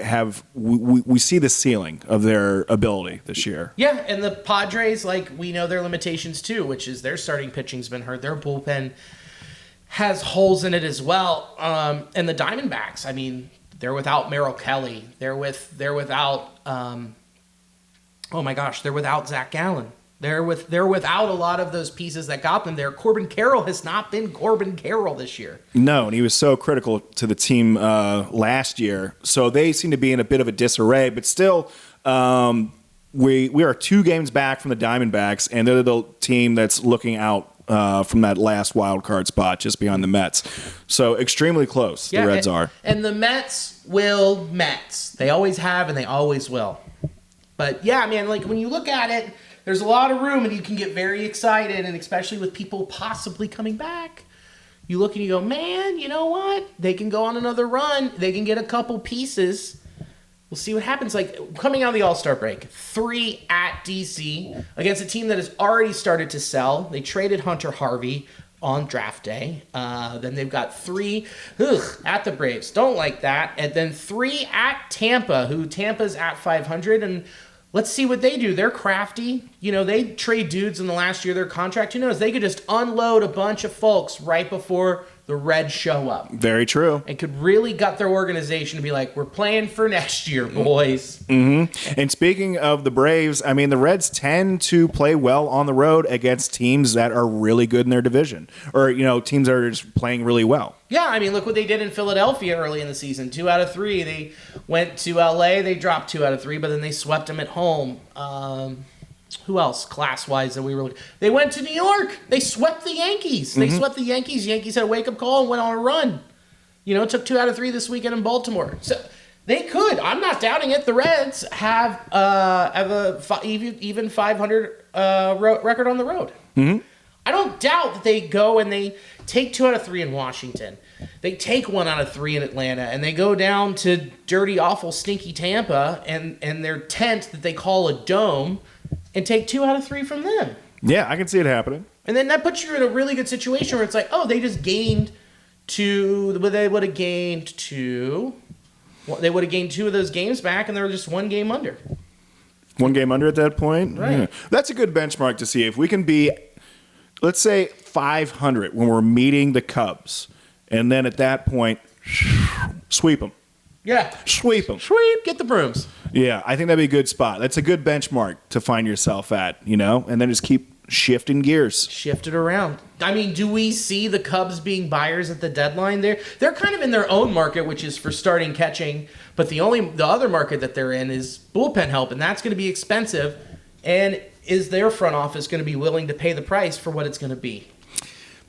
we see the ceiling of their ability this year. Yeah, and the Padres, we know their limitations too, which is their starting pitching's been hurt. Their bullpen has holes in it as well. And the Diamondbacks, I mean, they're without Merrill Kelly. They're without. They're without Zach Gallen. They're without a lot of those pieces that got them there. Corbin Carroll has not been Corbin Carroll this year. No, and he was so critical to the team last year. So they seem to be in a bit of a disarray, but still, we are 2 games back from the Diamondbacks, and they're the team that's looking out from that last wild card spot just behind the Mets. So extremely close, the Reds are. And the Mets will Mets. They always have, and they always will. But yeah, man, when you look at it, there's a lot of room, and you can get very excited, and especially with people possibly coming back. You look and you go, man, you know what? They can go on another run. They can get a couple pieces. We'll see what happens. Coming out of the All-Star break, 3 at DC against a team that has already started to sell. They traded Hunter Harvey on draft day. Then they've got 3 at the Braves. Don't like that. And then 3 at Tampa, who Tampa's at 500. And let's see what they do. They're crafty. They trade dudes in the last year of their contract. Who knows? They could just unload a bunch of folks right before the Reds show up. Very true. And could really gut their organization to be like, we're playing for next year, boys. Mm-hmm. And speaking of the Braves, I mean, the Reds tend to play well on the road against teams that are really good in their division, or, teams that are just playing really well. Yeah, I mean, look what they did in Philadelphia early in the season. 2 out of 3. They went to LA. They dropped 2 out of 3, but then they swept them at home. Who else, class-wise, that we were looking? They went to New York. They swept the Yankees. They swept the Yankees. Yankees had a wake-up call and went on a run. Took 2 out of 3 this weekend in Baltimore. So they could. I'm not doubting it. The Reds have even 500 record on the road. Mm-hmm. I don't doubt that they go and they take 2 out of 3 in Washington. They take 1 out of 3 in Atlanta, and they go down to dirty, awful, stinky Tampa and their tent that they call a dome, and take 2 out of 3 from them. Yeah, I can see it happening. And then that puts you in a really good situation where it's like, they just gained 2. They would have gained 2. They would have gained 2 of those games back, and they were just 1 game under. 1 game under at that point? Right. Yeah. That's a good benchmark to see. If we can be, let's say, 500 when we're meeting the Cubs, and then at that point, sweep them. Yeah. Sweep them. Sweep. Get the brooms. Yeah, I think that'd be a good spot. That's a good benchmark to find yourself at, and then just keep shifting gears. Shift it around. I mean, do we see the Cubs being buyers at the deadline? They're kind of in their own market, which is for starting catching, but the other market that they're in is bullpen help, and that's going to be expensive. And is their front office going to be willing to pay the price for what it's going to be?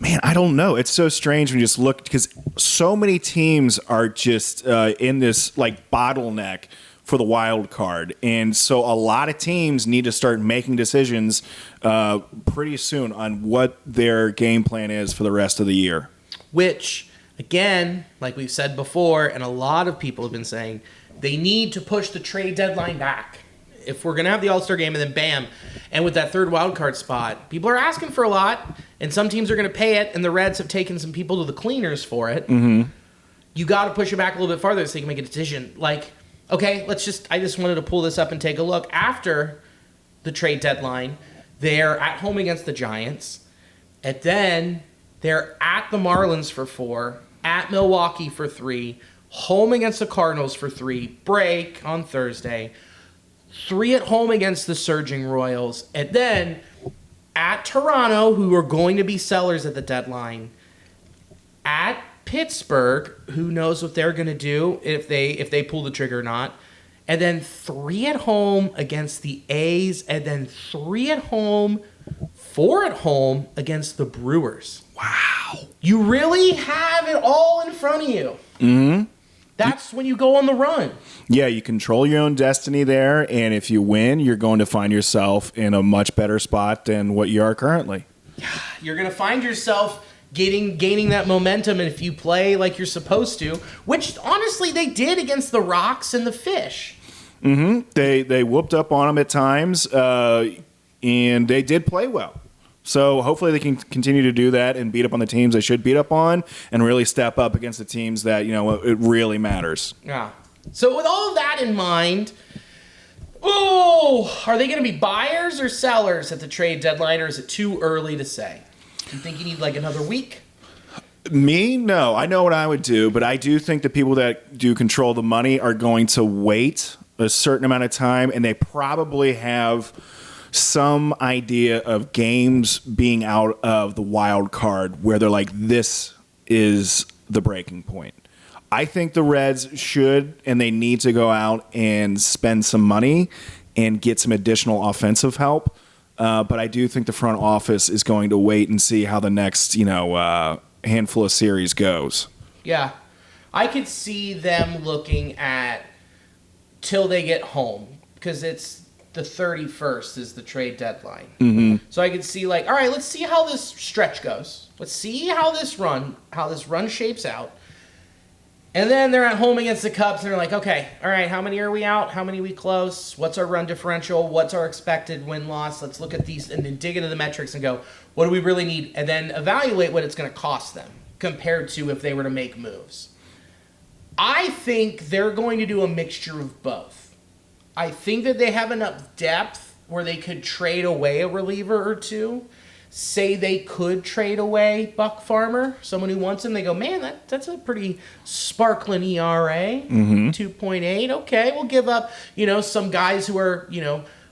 Man, I don't know. It's so strange when you just look, because so many teams are just in this bottleneck for the wild card. And so a lot of teams need to start making decisions pretty soon on what their game plan is for the rest of the year. Which, again, like we've said before, and a lot of people have been saying, they need to push the trade deadline back. If we're going to have the All-Star game and then bam, and with that 3rd wild card spot, people are asking for a lot, and some teams are going to pay it, and the Reds have taken some people to the cleaners for it. Mm-hmm. You got to push it back a little bit farther so they can make a decision. Okay, I just wanted to pull this up and take a look. After the trade deadline, they're at home against the Giants, and then they're at the Marlins for 4, at Milwaukee for 3, home against the Cardinals for 3, break on Thursday, 3 at home against the surging Royals, and then at Toronto, who are going to be sellers at the deadline, at Pittsburgh, who knows what they're going to do if they pull the trigger or not, and then 3 at home against the A's, and then 3 at home, 4 at home against the Brewers. Wow. You really have it all in front of you. Mm-hmm. That's when you go on the run. Yeah, you control your own destiny there, and if you win, you're going to find yourself in a much better spot than what you are currently. You're going to find yourself gaining that momentum, and if you play like you're supposed to, which honestly they did against the Rocks and the Fish. Mm-hmm. They whooped up on them at times. and they did play well. So hopefully they can continue to do that and beat up on the teams they should beat up on and really step up against the teams that, it really matters. Yeah. So with all of that in mind, are they going to be buyers or sellers at the trade deadline, or is it too early to say? Do you think you need like another week? Me? No. I know what I would do, but I do think the people that do control the money are going to wait a certain amount of time, and they probably have some idea of games being out of the wild card where they're like, this is the breaking point. I think the Reds should and they need to go out and spend some money and get some additional offensive help. But I do think the front office is going to wait and see how the next, handful of series goes. Yeah. I could see them looking at till they get home, because it's the 31st is the trade deadline. Mm-hmm. So I could see all right, let's see how this stretch goes. Let's see how this run shapes out. And then they're at home against the Cubs, and they're like, okay, all right, how many are we out? How many are we close? What's our run differential? What's our expected win-loss? Let's look at these and then dig into the metrics and go, what do we really need? And then evaluate what it's going to cost them compared to if they were to make moves. I think they're going to do a mixture of both. I think that they have enough depth where they could trade away a reliever or two. Say they could trade away Buck Farmer, someone who wants him. They go, man, that's a pretty sparkling ERA, 2.8. Okay, we'll give up, some guys who are,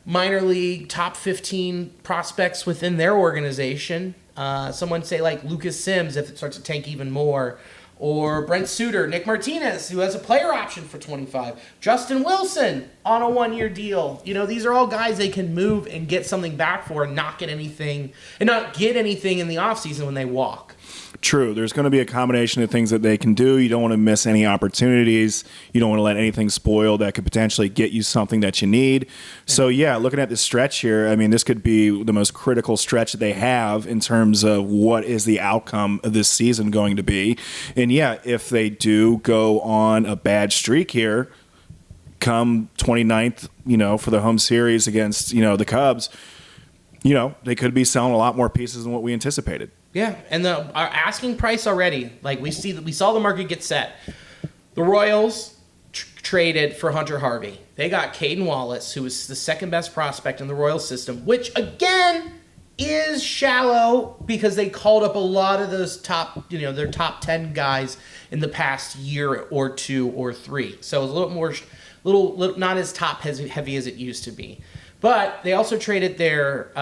minor league top 15 prospects within their organization. Someone say like Lucas Sims if it starts to tank even more. Or Brent Suter, Nick Martinez, who has a player option for 25. Justin Wilson on a 1-year deal. These are all guys they can move and get something back for and not get anything in the offseason when they walk. True. There's going to be a combination of things that they can do. You don't want to miss any opportunities. You don't want to let anything spoil that could potentially get you something that you need. So, looking at this stretch here, I mean, this could be the most critical stretch that they have in terms of what is the outcome of this season going to be. And, if they do go on a bad streak here, come 29th, for the home series against, the Cubs, they could be selling a lot more pieces than what we anticipated. Yeah, and our asking price already, we saw the market get set. The Royals traded for Hunter Harvey. They got Caden Wallace, who was the second best prospect in the Royals system, which again is shallow because they called up a lot of those top, their top 10 guys in the past year or two or three. So it was a little not as top heavy as it used to be. But they also traded their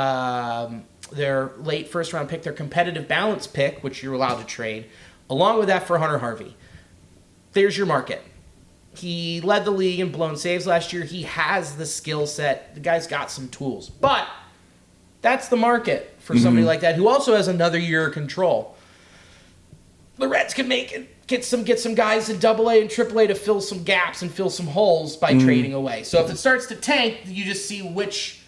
late first round pick, their competitive balance pick, which you're allowed to trade, along with that for Hunter Harvey. There's your market. He led the league in blown saves last year. He has the skill set. The guy's got some tools. But that's the market for somebody like that who also has another year of control. The Reds can get some guys in AA and AAA to fill some gaps and fill some holes by trading away. So if it starts to tank, you just see which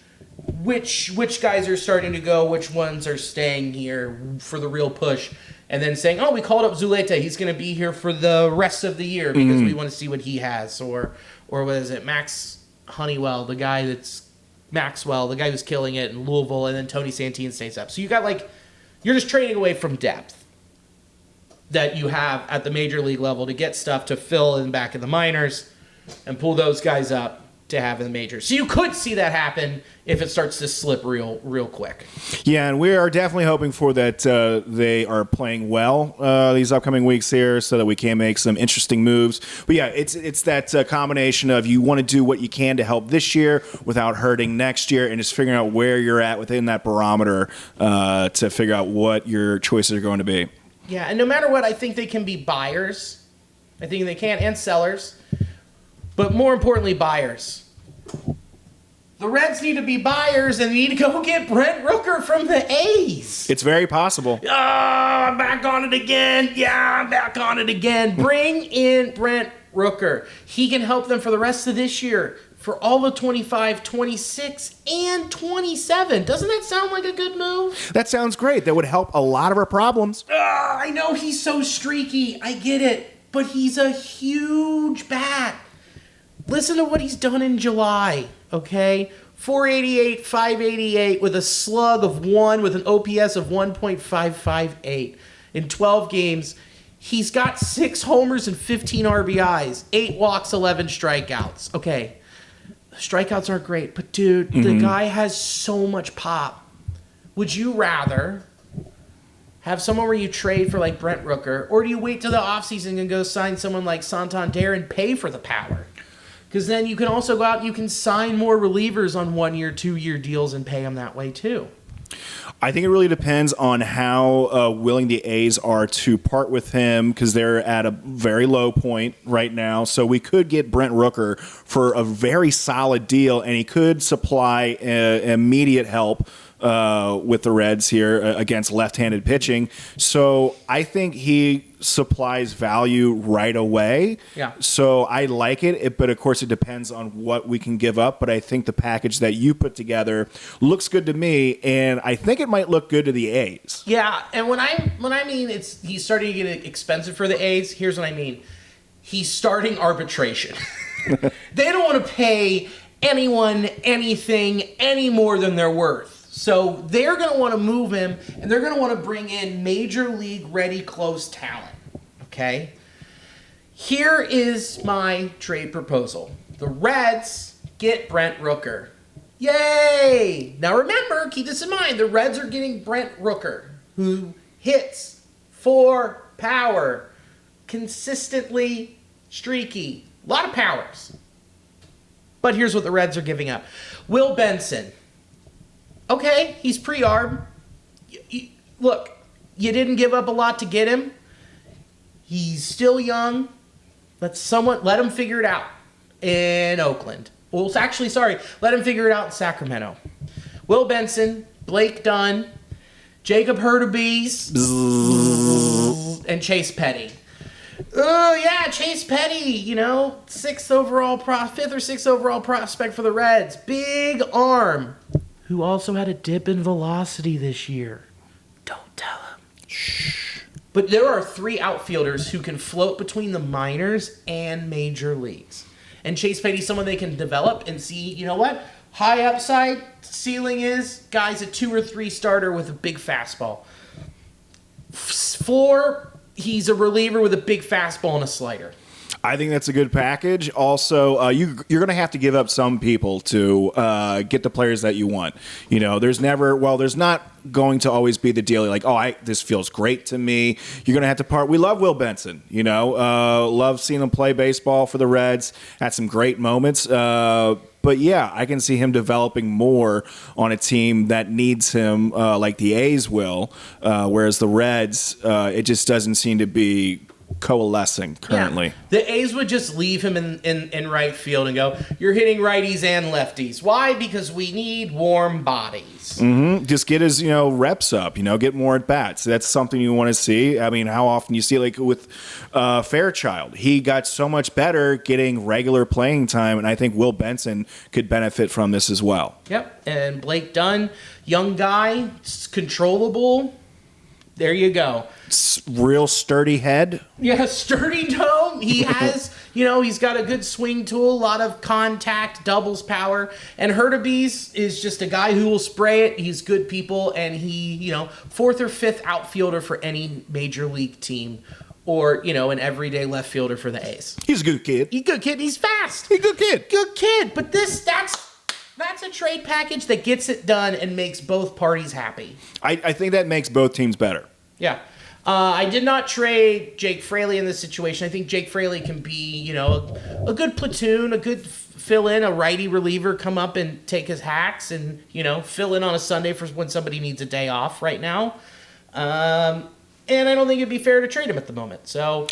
guys are starting to go, which ones are staying here for the real push, and then saying, oh, we called up Zuleta. He's going to be here for the rest of the year because we want to see what he has. Or what is it, Max Honeywell, the guy that's Maxwell, the guy who's killing it in Louisville, and then Tony Santin stays up. So you got you're just trading away from depth that you have at the major league level to get stuff to fill in back in the minors and pull those guys up to have in the majors. So you could see that happen if it starts to slip real quick. Yeah, and we are definitely hoping for that they are playing well these upcoming weeks here so that we can make some interesting moves. But it's that combination of you want to do what you can to help this year without hurting next year and just figuring out where you're at within that barometer to figure out what your choices are going to be. Yeah, and no matter what, I think they can be buyers. I think they can, and sellers. But more importantly, buyers. The Reds need to be buyers and need to go get Brent Rooker from the A's. It's very possible. Oh, I'm back on it again. Yeah, I'm back on it again. Bring in Brent Rooker. He can help them for the rest of this year, for all of 25, 26, and 27. Doesn't that sound like a good move? That sounds great. That would help a lot of our problems. I know he's so streaky. I get it. But he's a huge bat. Listen to what he's done in July, okay? .488, .588 with a slug of 1 with an OPS of 1.558 in 12 games. He's got 6 homers and 15 RBIs, 8 walks, 11 strikeouts. Okay, strikeouts aren't great, but dude, the guy has so much pop. Would you rather have someone where you trade for like Brent Rooker, or do you wait till the offseason and go sign someone like Santander and pay for the power? Because then you can also go out and you can sign more relievers on 1-year, 2-year deals and pay them that way too. I think it really depends on how willing the A's are to part with him, because they're at a very low point right now. So we could get Brent Rooker for a very solid deal, and he could supply immediate help with the Reds here against left-handed pitching. So I think he supplies value right away. Yeah. So I like it, but of course it depends on what we can give up. But I think the package that you put together looks good to me, and I think it might look good to the A's. Yeah, and when I mean he's starting to get expensive for the A's, here's what I mean. He's starting arbitration. They don't want to pay anyone anything any more than they're worth. So they're going to want to move him, and they're going to want to bring in major league ready close talent. Okay? Here is my trade proposal. The Reds get Brent Rooker. Yay! Now remember, keep this in mind, the Reds are getting Brent Rooker, who hits for power, consistently streaky, a lot of powers. But here's what the Reds are giving up. Will Benson. Okay, he's pre-arb. Look, you didn't give up a lot to get him. He's still young. Let him figure it out in Oakland. Well, actually, sorry, let him figure it out in Sacramento. Will Benson, Blake Dunn, Jacob Hurtubise, and Chase Petty. Oh, yeah, Chase Petty, 5th or 6th overall prospect for the Reds. Big arm. Who also had a dip in velocity this year. Don't tell him. Shh. But there are 3 outfielders who can float between the minors and major leagues. And Chase Petty's someone they can develop and see, you know what? High upside, ceiling is, guy's a 2 or 3 starter with a big fastball. 4, he's a reliever with a big fastball and a slider. I think that's a good package. Also, you're going to have to give up some people to get the players that you want. There's not going to always be the deal like, this feels great to me. You're going to have to part. We love Will Benson, love seeing him play baseball for the Reds. Had some great moments. But yeah, I can see him developing more on a team that needs him, like the A's will, whereas the Reds, it just doesn't seem to be coalescing currently. Yeah. The A's would just leave him in right field and go, you're hitting righties and lefties. Why? Because we need warm bodies. Mm-hmm. Just get his reps up, get more at bats. That's something you want to see. I mean, how often you see, like with Fairchild, he got so much better getting regular playing time, and I think Will Benson could benefit from this as well. Yep. And Blake Dunn, young guy, controllable. There you go. Real sturdy head. Yeah, sturdy dome. He has, he's got a good swing tool, a lot of contact, doubles power. And Hurtubise is just a guy who will spray it. He's good people, and he, 4th or 5th outfielder for any major league team, or, an everyday left fielder for the A's. He's a good kid. He's a good kid. He's fast. He's a good kid. Good kid. But that's a trade package that gets it done and makes both parties happy. I think that makes both teams better. Yeah. I did not trade Jake Fraley in this situation. I think Jake Fraley can be, a good platoon, a good fill-in, a righty reliever, come up and take his hacks and, fill in on a Sunday for when somebody needs a day off right now. And I don't think it'd be fair to trade him at the moment. So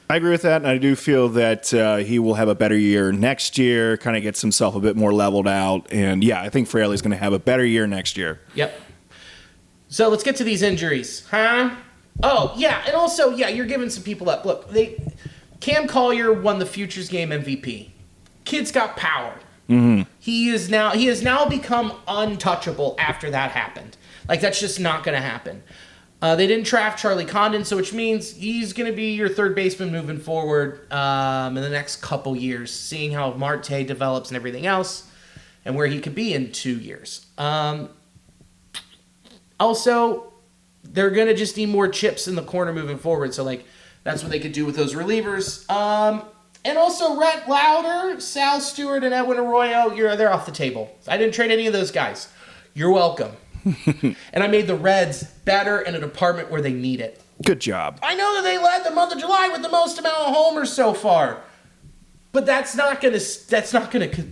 I agree with that, and I do feel that he will have a better year next year, kind of gets himself a bit more leveled out. And, yeah, I think Fraley's going to have a better year next year. Yep. So let's get to these injuries, huh? Oh, yeah, and also, yeah, you're giving some people up. Look, Cam Collier won the Futures Game MVP. Kid's got power. Mm-hmm. He has now become untouchable after that happened. Like, that's just not going to happen. They didn't draft Charlie Condon, so which means he's going to be your third baseman moving forward in the next couple years, seeing how Marte develops and everything else. and where he could be in 2 years. Also, they're going to just need more chips in the corner moving forward. So, like, that's what they could do with those relievers. And also, Rhett Lauder, Sal Stewart, and Edwin Arroyo, they're off the table. I didn't trade any of those guys. You're welcome. And I made the Reds better in a department where they need it. Good job. I know that they led the month of July with the most amount of homers so far. But that's not gonna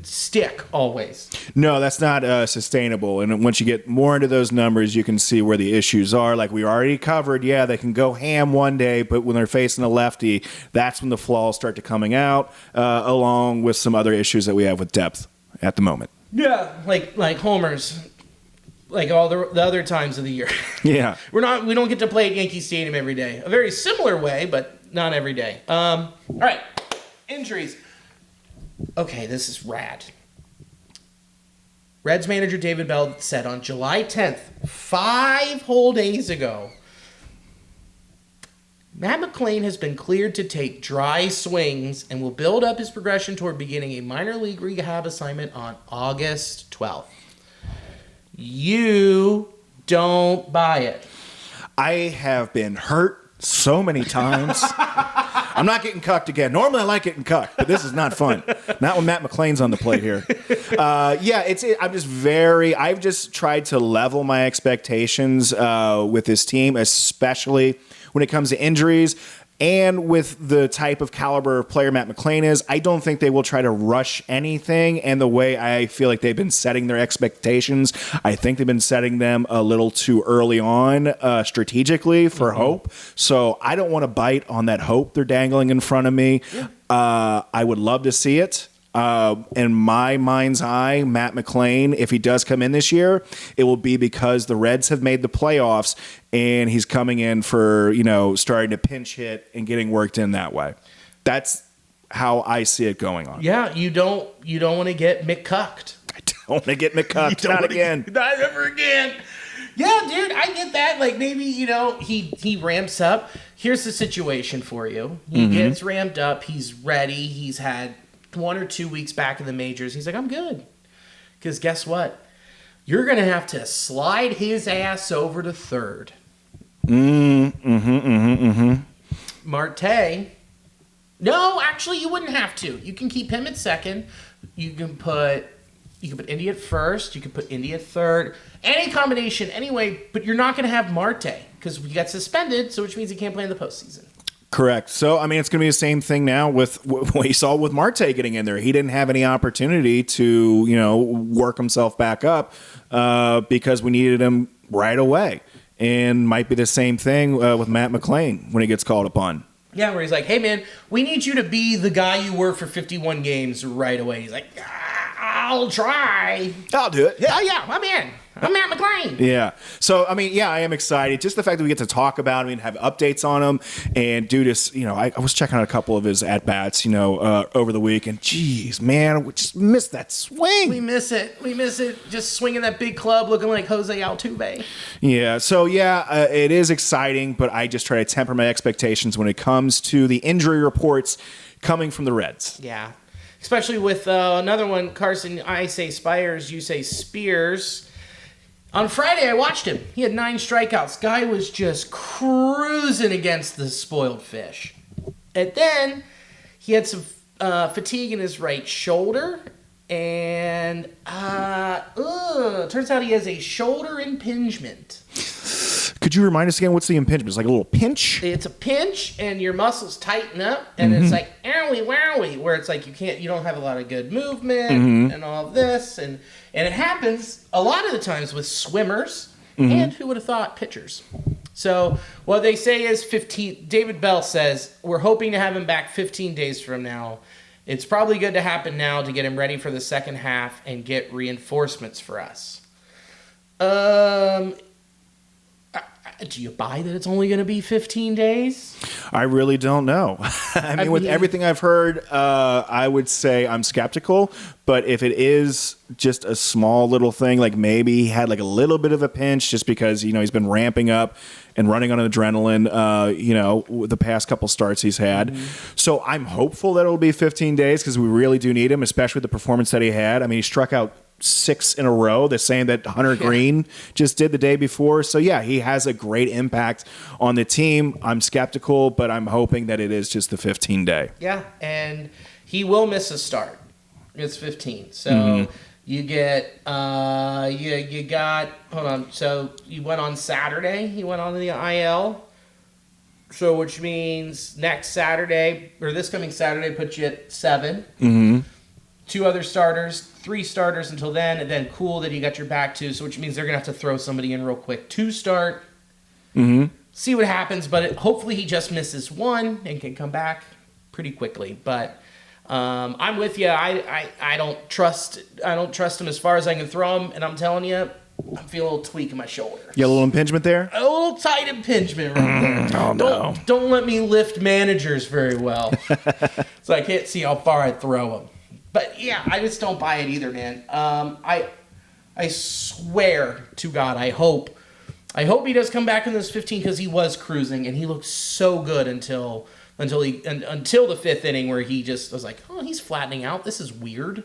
stick always. No, that's not sustainable. And once you get more into those numbers, you can see where the issues are. Like we already covered, yeah, they can go ham one day, but when they're facing a lefty, that's when the flaws start to coming out, along with some other issues that we have with depth at the moment. Yeah, like homers, like all the other times of the year. Yeah, we don't get to play at Yankee Stadium every day. A very similar way, but not every day. All right, injuries. Okay, this is rad. Reds manager David Bell said on July 10th, 5 whole days ago, Matt McLain has been cleared to take dry swings and will build up his progression toward beginning a minor league rehab assignment on August 12th. You don't buy it. I have been hurt so many times. I'm not getting cucked again. Normally I like getting cucked, but this is not fun. Not when Matt McLain's on the plate here. I've just tried to level my expectations with this team, especially when it comes to injuries. And with the type of caliber of player Matt McLain is, I don't think they will try to rush anything. And the way I feel like they've been setting their expectations, I think they've been setting them a little too early on strategically for hope. So I don't want to bite on that hope they're dangling in front of me. Yeah. I would love to see it. In my mind's eye, Matt McLain, if he does come in this year, it will be because the Reds have made the playoffs and he's coming in for, starting to pinch hit and getting worked in that way. That's how I see it going on. Yeah, you don't want to get McCucked. I don't want to get McCucked. Not again. Not ever again. Yeah, dude, I get that. Like maybe, he ramps up. Here's the situation for you. He gets ramped up. He's ready. He's had 1 or 2 weeks back in the majors. He's like, I'm good. Because guess what? You're going to have to slide his ass over to third. Marte. No, actually, you wouldn't have to. You can keep him at second. You can put Indy at first. You can put Indy at third. Any combination, anyway. But you're not going to have Marte because he got suspended, so which means he can't play in the postseason. Correct. So, I mean, it's going to be the same thing now with what you saw with Marte getting in there. He didn't have any opportunity to, work himself back up because we needed him right away. And might be the same thing with Matt McLain when he gets called upon. Yeah, where he's like, hey, man, we need you to be the guy you were for 51 games right away. He's like, I'll try. I'll do it. Yeah, I'm in. I'm Matt McLain. Yeah. So, I mean, I am excited. Just the fact that we get to talk about him and have updates on him and do this, I was checking out a couple of his at-bats, over the week. And, geez, man, we just missed that swing. We miss it. Just swinging that big club looking like Jose Altuve. Yeah. So, it is exciting, but I just try to temper my expectations when it comes to the injury reports coming from the Reds. Yeah. Especially with another one, Carson, I say Spires, you say Spears. On Friday, I watched him. He had 9 strikeouts. Guy was just cruising against the spoiled fish. And then he had some fatigue in his right shoulder. And turns out he has a shoulder impingement. Could you remind us again, what's the impingement? It's like a little pinch? It's a pinch, and your muscles tighten up, and it's like, owie, wowie, where it's like you don't have a lot of good movement and all of this. And it happens a lot of the times with swimmers, and who would have thought, pitchers. So what they say is David Bell says, we're hoping to have him back 15 days from now. It's probably good to happen now to get him ready for the second half and get reinforcements for us. Do you buy that it's only going to be 15 days? I really don't know. I mean, with everything I've heard, I would say I'm skeptical. But if it is just a small little thing, like maybe he had like a little bit of a pinch just because, he's been ramping up and running on adrenaline, the past couple starts he's had. So I'm hopeful that it'll be 15 days because we really do need him, especially with the performance that he had. I mean, he struck out 6 in a row, the same that Hunter Green just did the day before. So, yeah, he has a great impact on the team. I'm skeptical, but I'm hoping that it is just the 15-day. Yeah, and he will miss a start. It's 15. So you get, you got, hold on. So you went on Saturday. He went on the IL. So which means next Saturday, or this coming Saturday, puts you at 7. Mm-hmm. 2 other starters, 3 starters until then, and then cool that you got your back to, so which means they're going to have to throw somebody in real quick to start. Mm-hmm. See what happens, but hopefully he just misses 1 and can come back pretty quickly. But I'm with you. I don't trust him as far as I can throw him, and I'm telling you, I'm feeling a little tweak in my shoulder. You got a little impingement there? A little tight impingement right there. Oh, no. Don't let me lift managers very well. So I can't see how far I throw them. But yeah, I just don't buy it either, man. I swear to God, I hope he does come back in this 15 because he was cruising and he looked so good until the 5th inning where he just was like, oh, he's flattening out. This is weird.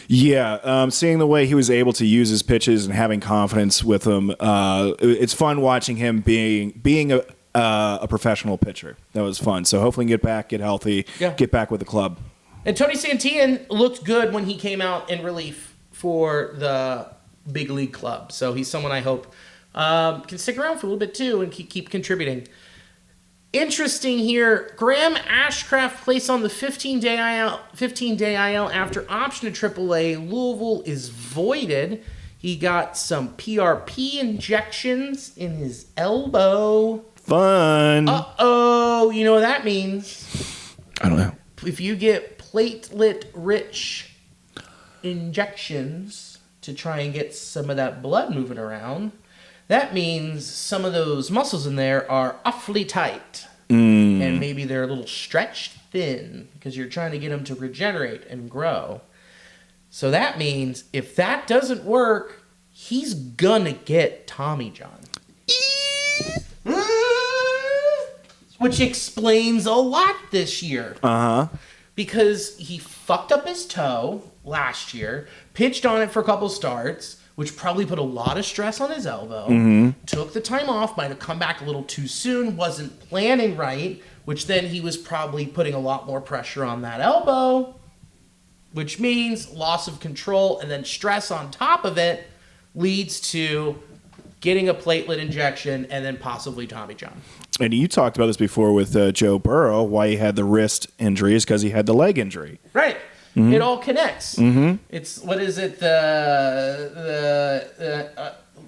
Yeah, seeing the way he was able to use his pitches and having confidence with them, it's fun watching him being a professional pitcher. That was fun. So hopefully he can get back, get healthy, get back with the club. And Tony Santillan looked good when he came out in relief for the big league club. So he's someone I hope can stick around for a little bit too and keep contributing. Interesting here, Graham Ashcraft placed on the 15-day IL after option to AAA. Louisville is voided. He got some PRP injections in his elbow. Fun. Uh-oh. You know what that means? I don't know. If you get platelet-rich injections to try and get some of that blood moving around, that means some of those muscles in there are awfully tight. And maybe they're a little stretched thin because you're trying to get them to regenerate and grow. So that means if that doesn't work, he's gonna get Tommy John. Which explains a lot this year. Uh-huh. Because he fucked up his toe last year, pitched on it for a couple starts, which probably put a lot of stress on his elbow, took the time off, might have come back a little too soon, wasn't planning right, which then he was probably putting a lot more pressure on that elbow, which means loss of control, and then stress on top of it leads to getting a platelet injection and then possibly Tommy John. And you talked about this before with Joe Burrow, why he had the wrist injury is because he had the leg injury. Right. Mm-hmm. It all connects. Mm-hmm. It's, what is it, the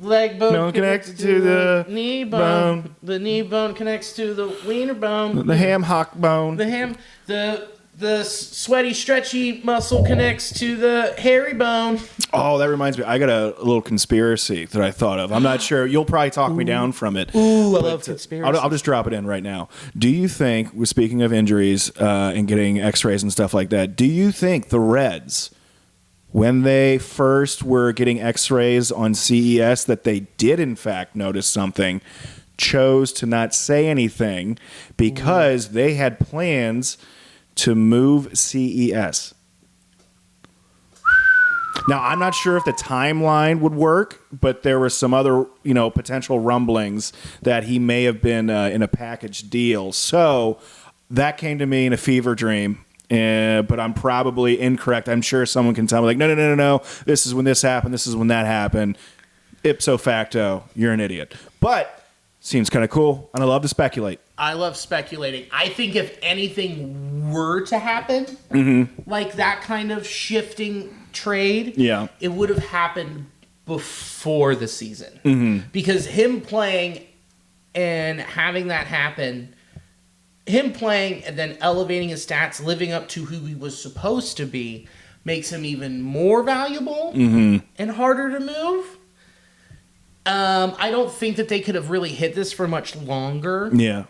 leg bone connects to the knee bone. The knee bone connects to the wiener bone. The ham hock bone. The sweaty, stretchy muscle connects to the hairy bone. Oh, that reminds me. I got a little conspiracy that I thought of. I'm not sure. You'll probably talk me down from it. Ooh, I love conspiracies. I'll just drop it in right now. Do you think, speaking of injuries and getting x-rays and stuff like that, do you think the Reds, when they first were getting x-rays on CES, that they did in fact notice something, chose to not say anything because they had plans to move CES? Now, I'm not sure if the timeline would work, but there were some other, potential rumblings that he may have been in a package deal. So that came to me in a fever dream, but I'm probably incorrect. I'm sure someone can tell me, like, no. This is when this happened. This is when that happened. Ipso facto, you're an idiot. But seems kind of cool, and I love to speculate. I love speculating. I think if anything were to happen, like that kind of shifting trade, it would have happened before the season. Because him playing and having that happen, him playing and then elevating his stats, living up to who he was supposed to be, makes him even more valuable and harder to move. I don't think that they could have really hit this for much longer. Yeah.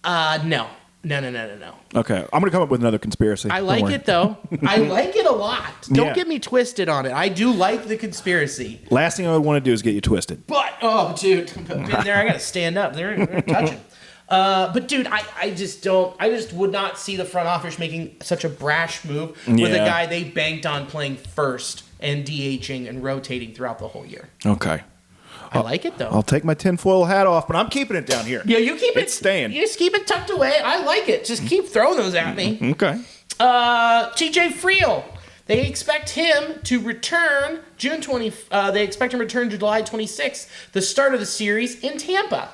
No. Okay, I'm gonna come up with another conspiracy. I like it though. I like it a lot. Don't get me twisted on it. I do like the conspiracy. Last thing I would want to do is get you twisted. But dude, been there. I gotta stand up. They're touching. But dude, I just would not see the front office making such a brash move with a guy they banked on playing first and DHing and rotating throughout the whole year. Okay. I like it, though. I'll take my tinfoil hat off, but I'm keeping it down here. Yeah, you keep it. It's staying. You just keep it tucked away. I like it. Just keep throwing those at me. Okay. TJ Friel. They expect him to return They expect him to return July 26th, the start of the series in Tampa.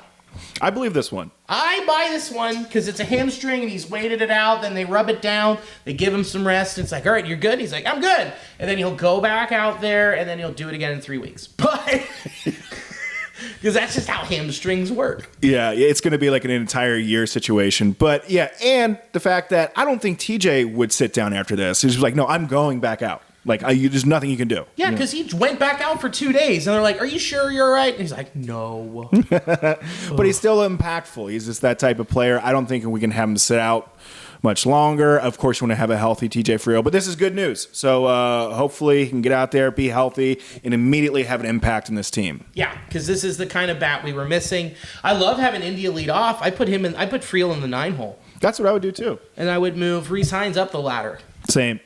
I believe this one. I buy this one because it's a hamstring and he's waited it out. Then they rub it down. They give him some rest. And it's like, all right, you're good. He's like, I'm good. And then he'll go back out there and then he'll do it again in 3 weeks. But because that's just how hamstrings work. Yeah, it's going to be like an entire year situation. But yeah, and the fact that I don't think TJ would sit down after this. He's like, no, I'm going back out. Like, there's nothing you can do. Yeah, because he went back out for 2 days, and they're like, are you sure you're all right? And he's like, no. But he's still impactful. He's just that type of player. I don't think we can have him sit out much longer. Of course, you want to have a healthy TJ Friel, but this is good news. So hopefully he can get out there, be healthy, and immediately have an impact in this team. Yeah, because this is the kind of bat we were missing. I love having India lead off. I put Friel in the 9-hole. That's what I would do, too. And I would move Rece Hinds up the ladder. Same.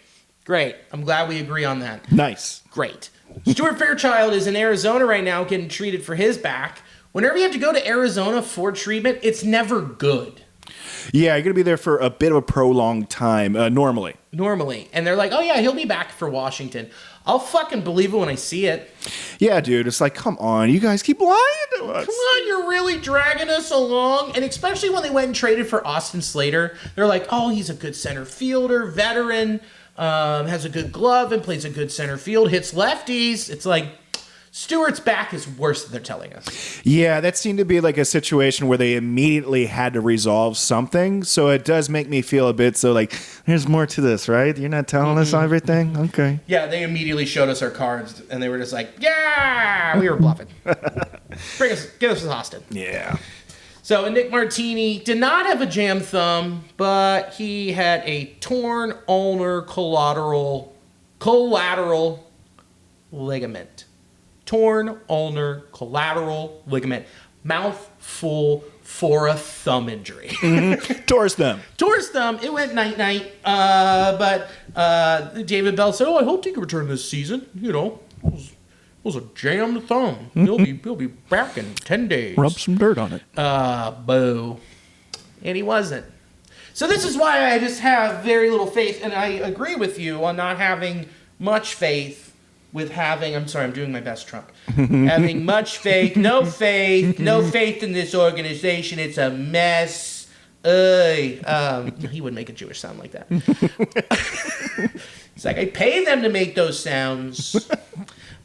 Great. I'm glad we agree on that. Nice. Great. Stuart Fairchild is in Arizona right now getting treated for his back. Whenever you have to go to Arizona for treatment, it's never good. Yeah, you're going to be there for a bit of a prolonged time, normally. And they're like, oh, yeah, he'll be back for Washington. I'll fucking believe it when I see it. Yeah, dude. It's like, come on. You guys keep lying to us. Come on, you're really dragging us along. And especially when they went and traded for Austin Slater. They're like, oh, he's a good center fielder, veteran. Has a good glove and plays a good center field, hits lefties. It's like Stewart's back is worse than they're telling us. Yeah, that seemed to be like a situation where they immediately had to resolve something. So it does make me feel a bit so like, there's more to this, right? You're not telling us everything? Okay. Yeah, they immediately showed us our cards and they were just like, yeah, we were bluffing. Get us to Austin. Yeah. So Nick Martini did not have a jam thumb, but he had a torn ulnar collateral ligament. Torn ulnar collateral ligament. Mouthful for a thumb injury. Tore his thumb. It went night-night. But David Bell said, I hope he can return this season. You know, it was a jammed thumb. He'll be back in 10 days. Rub some dirt on it. Boo. And he wasn't. So this is why I just have very little faith, and I agree with you on not having much faith with having, I'm sorry, I'm doing my best, Trump. Having much faith, no faith in this organization. It's a mess. He would make a Jewish sound like that. It's like, I pay them to make those sounds.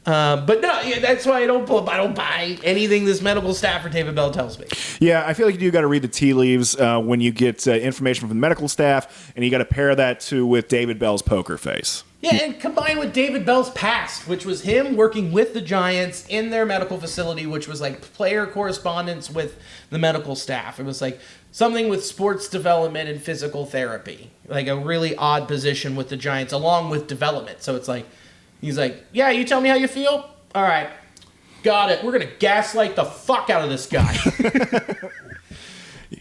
But no, that's why I don't buy anything this medical staff or David Bell tells me. Yeah, I feel like you got to read the tea leaves when you get information from the medical staff, and you got to pair that with David Bell's poker face. Yeah, and combined with David Bell's past, which was him working with the Giants in their medical facility, which was like player correspondence with the medical staff. It was like something with sports development and physical therapy, like a really odd position with the Giants, along with development. So it's like, he's like, yeah, you tell me how you feel? All right, got it. We're going to gaslight the fuck out of this guy.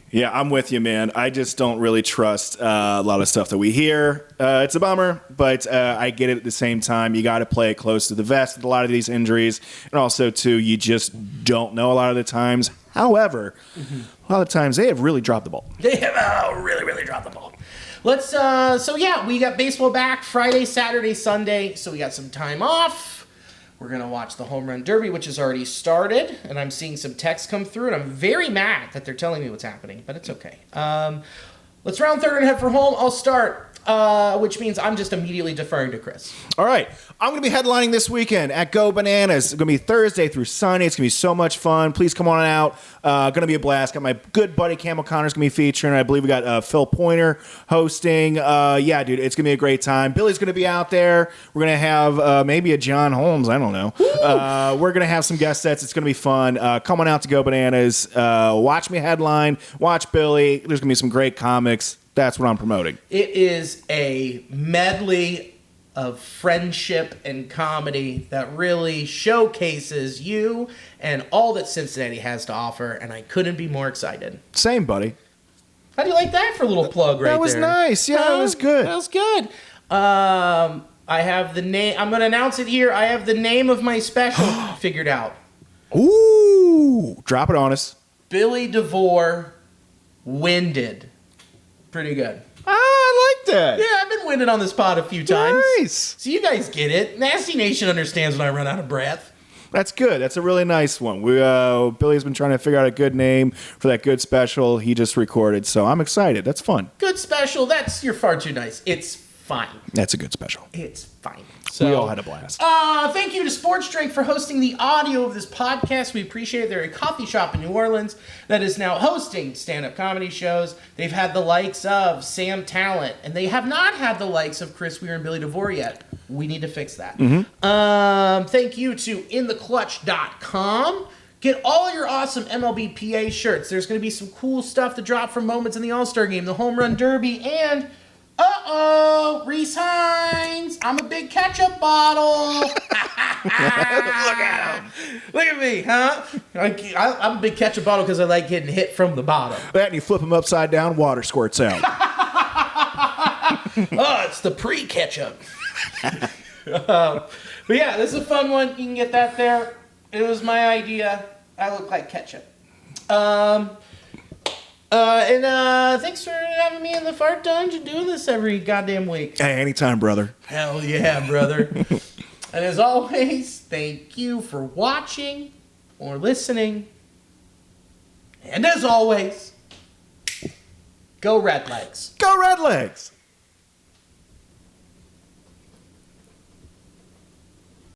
Yeah, I'm with you, man. I just don't really trust a lot of stuff that we hear. It's a bummer, but I get it at the same time. You got to play it close to the vest with a lot of these injuries. And also, too, you just don't know a lot of the times. However, a lot of times they have really dropped the ball. They have really, really dropped the ball. We got baseball back Friday, Saturday, Sunday. So we got some time off. We're going to watch the Home Run Derby, which has already started. And I'm seeing some texts come through. And I'm very mad that they're telling me what's happening. But it's okay. Let's round third and head for home. I'll start, which means I'm just immediately deferring to Chris. All right. I'm going to be headlining this weekend at Go Bananas. It's going to be Thursday through Sunday. It's going to be so much fun. Please come on out. Going to be a blast. Got my good buddy Camel Connor's going to be featuring. I believe we got Phil Pointer hosting. Yeah, dude, it's going to be a great time. Billy's going to be out there. We're going to have maybe a John Holmes. I don't know. We're going to have some guest sets. It's going to be fun. Come on out to Go Bananas. Watch me headline. Watch Billy. There's going to be some great comics. That's what I'm promoting. It is a medley of friendship and comedy that really showcases you and all that Cincinnati has to offer, and I couldn't be more excited. Same, buddy. How do you like that for a little plug right there? That was nice. Yeah, that was good. That was good. I have the name. I'm going to announce it here. I have the name of my special figured out. Ooh, drop it on us. Billy DeVore, Winded. Pretty good. I like that. Yeah, I've been winded on this pod a few times. Nice. So you guys get it. Nasty Nation understands when I run out of breath. That's good. That's a really nice one. Billy's been trying to figure out a good name for that good special he just recorded, so I'm excited. That's fun. Good special. You're far too nice. It's fine. That's a good special. It's fine. So, we all had a blast. Thank you to Sports Drink for hosting the audio of this podcast. We appreciate it. They're a coffee shop in New Orleans that is now hosting stand-up comedy shows. They've had the likes of Sam Talent, and they have not had the likes of Chris Weir and Billy DeVore yet. We need to fix that. Mm-hmm. Thank you to InTheClutch.com. Get all your awesome MLB PA shirts. There's going to be some cool stuff to drop from moments in the All-Star Game, the Home Run Derby, and... Rece Hinds! I'm a big ketchup bottle! Look at him! Look at me, huh? I'm a big ketchup bottle because I like getting hit from the bottom. That and you flip him upside down, water squirts out. It's the pre-ketchup. But yeah, this is a fun one. You can get that there. It was my idea. I look like ketchup. Thanks for having me in the Fart Dungeon doing this every goddamn week. Hey, anytime, brother. Hell yeah, brother. And as always, thank you for watching or listening. And as always, go Redlegs. Go Redlegs!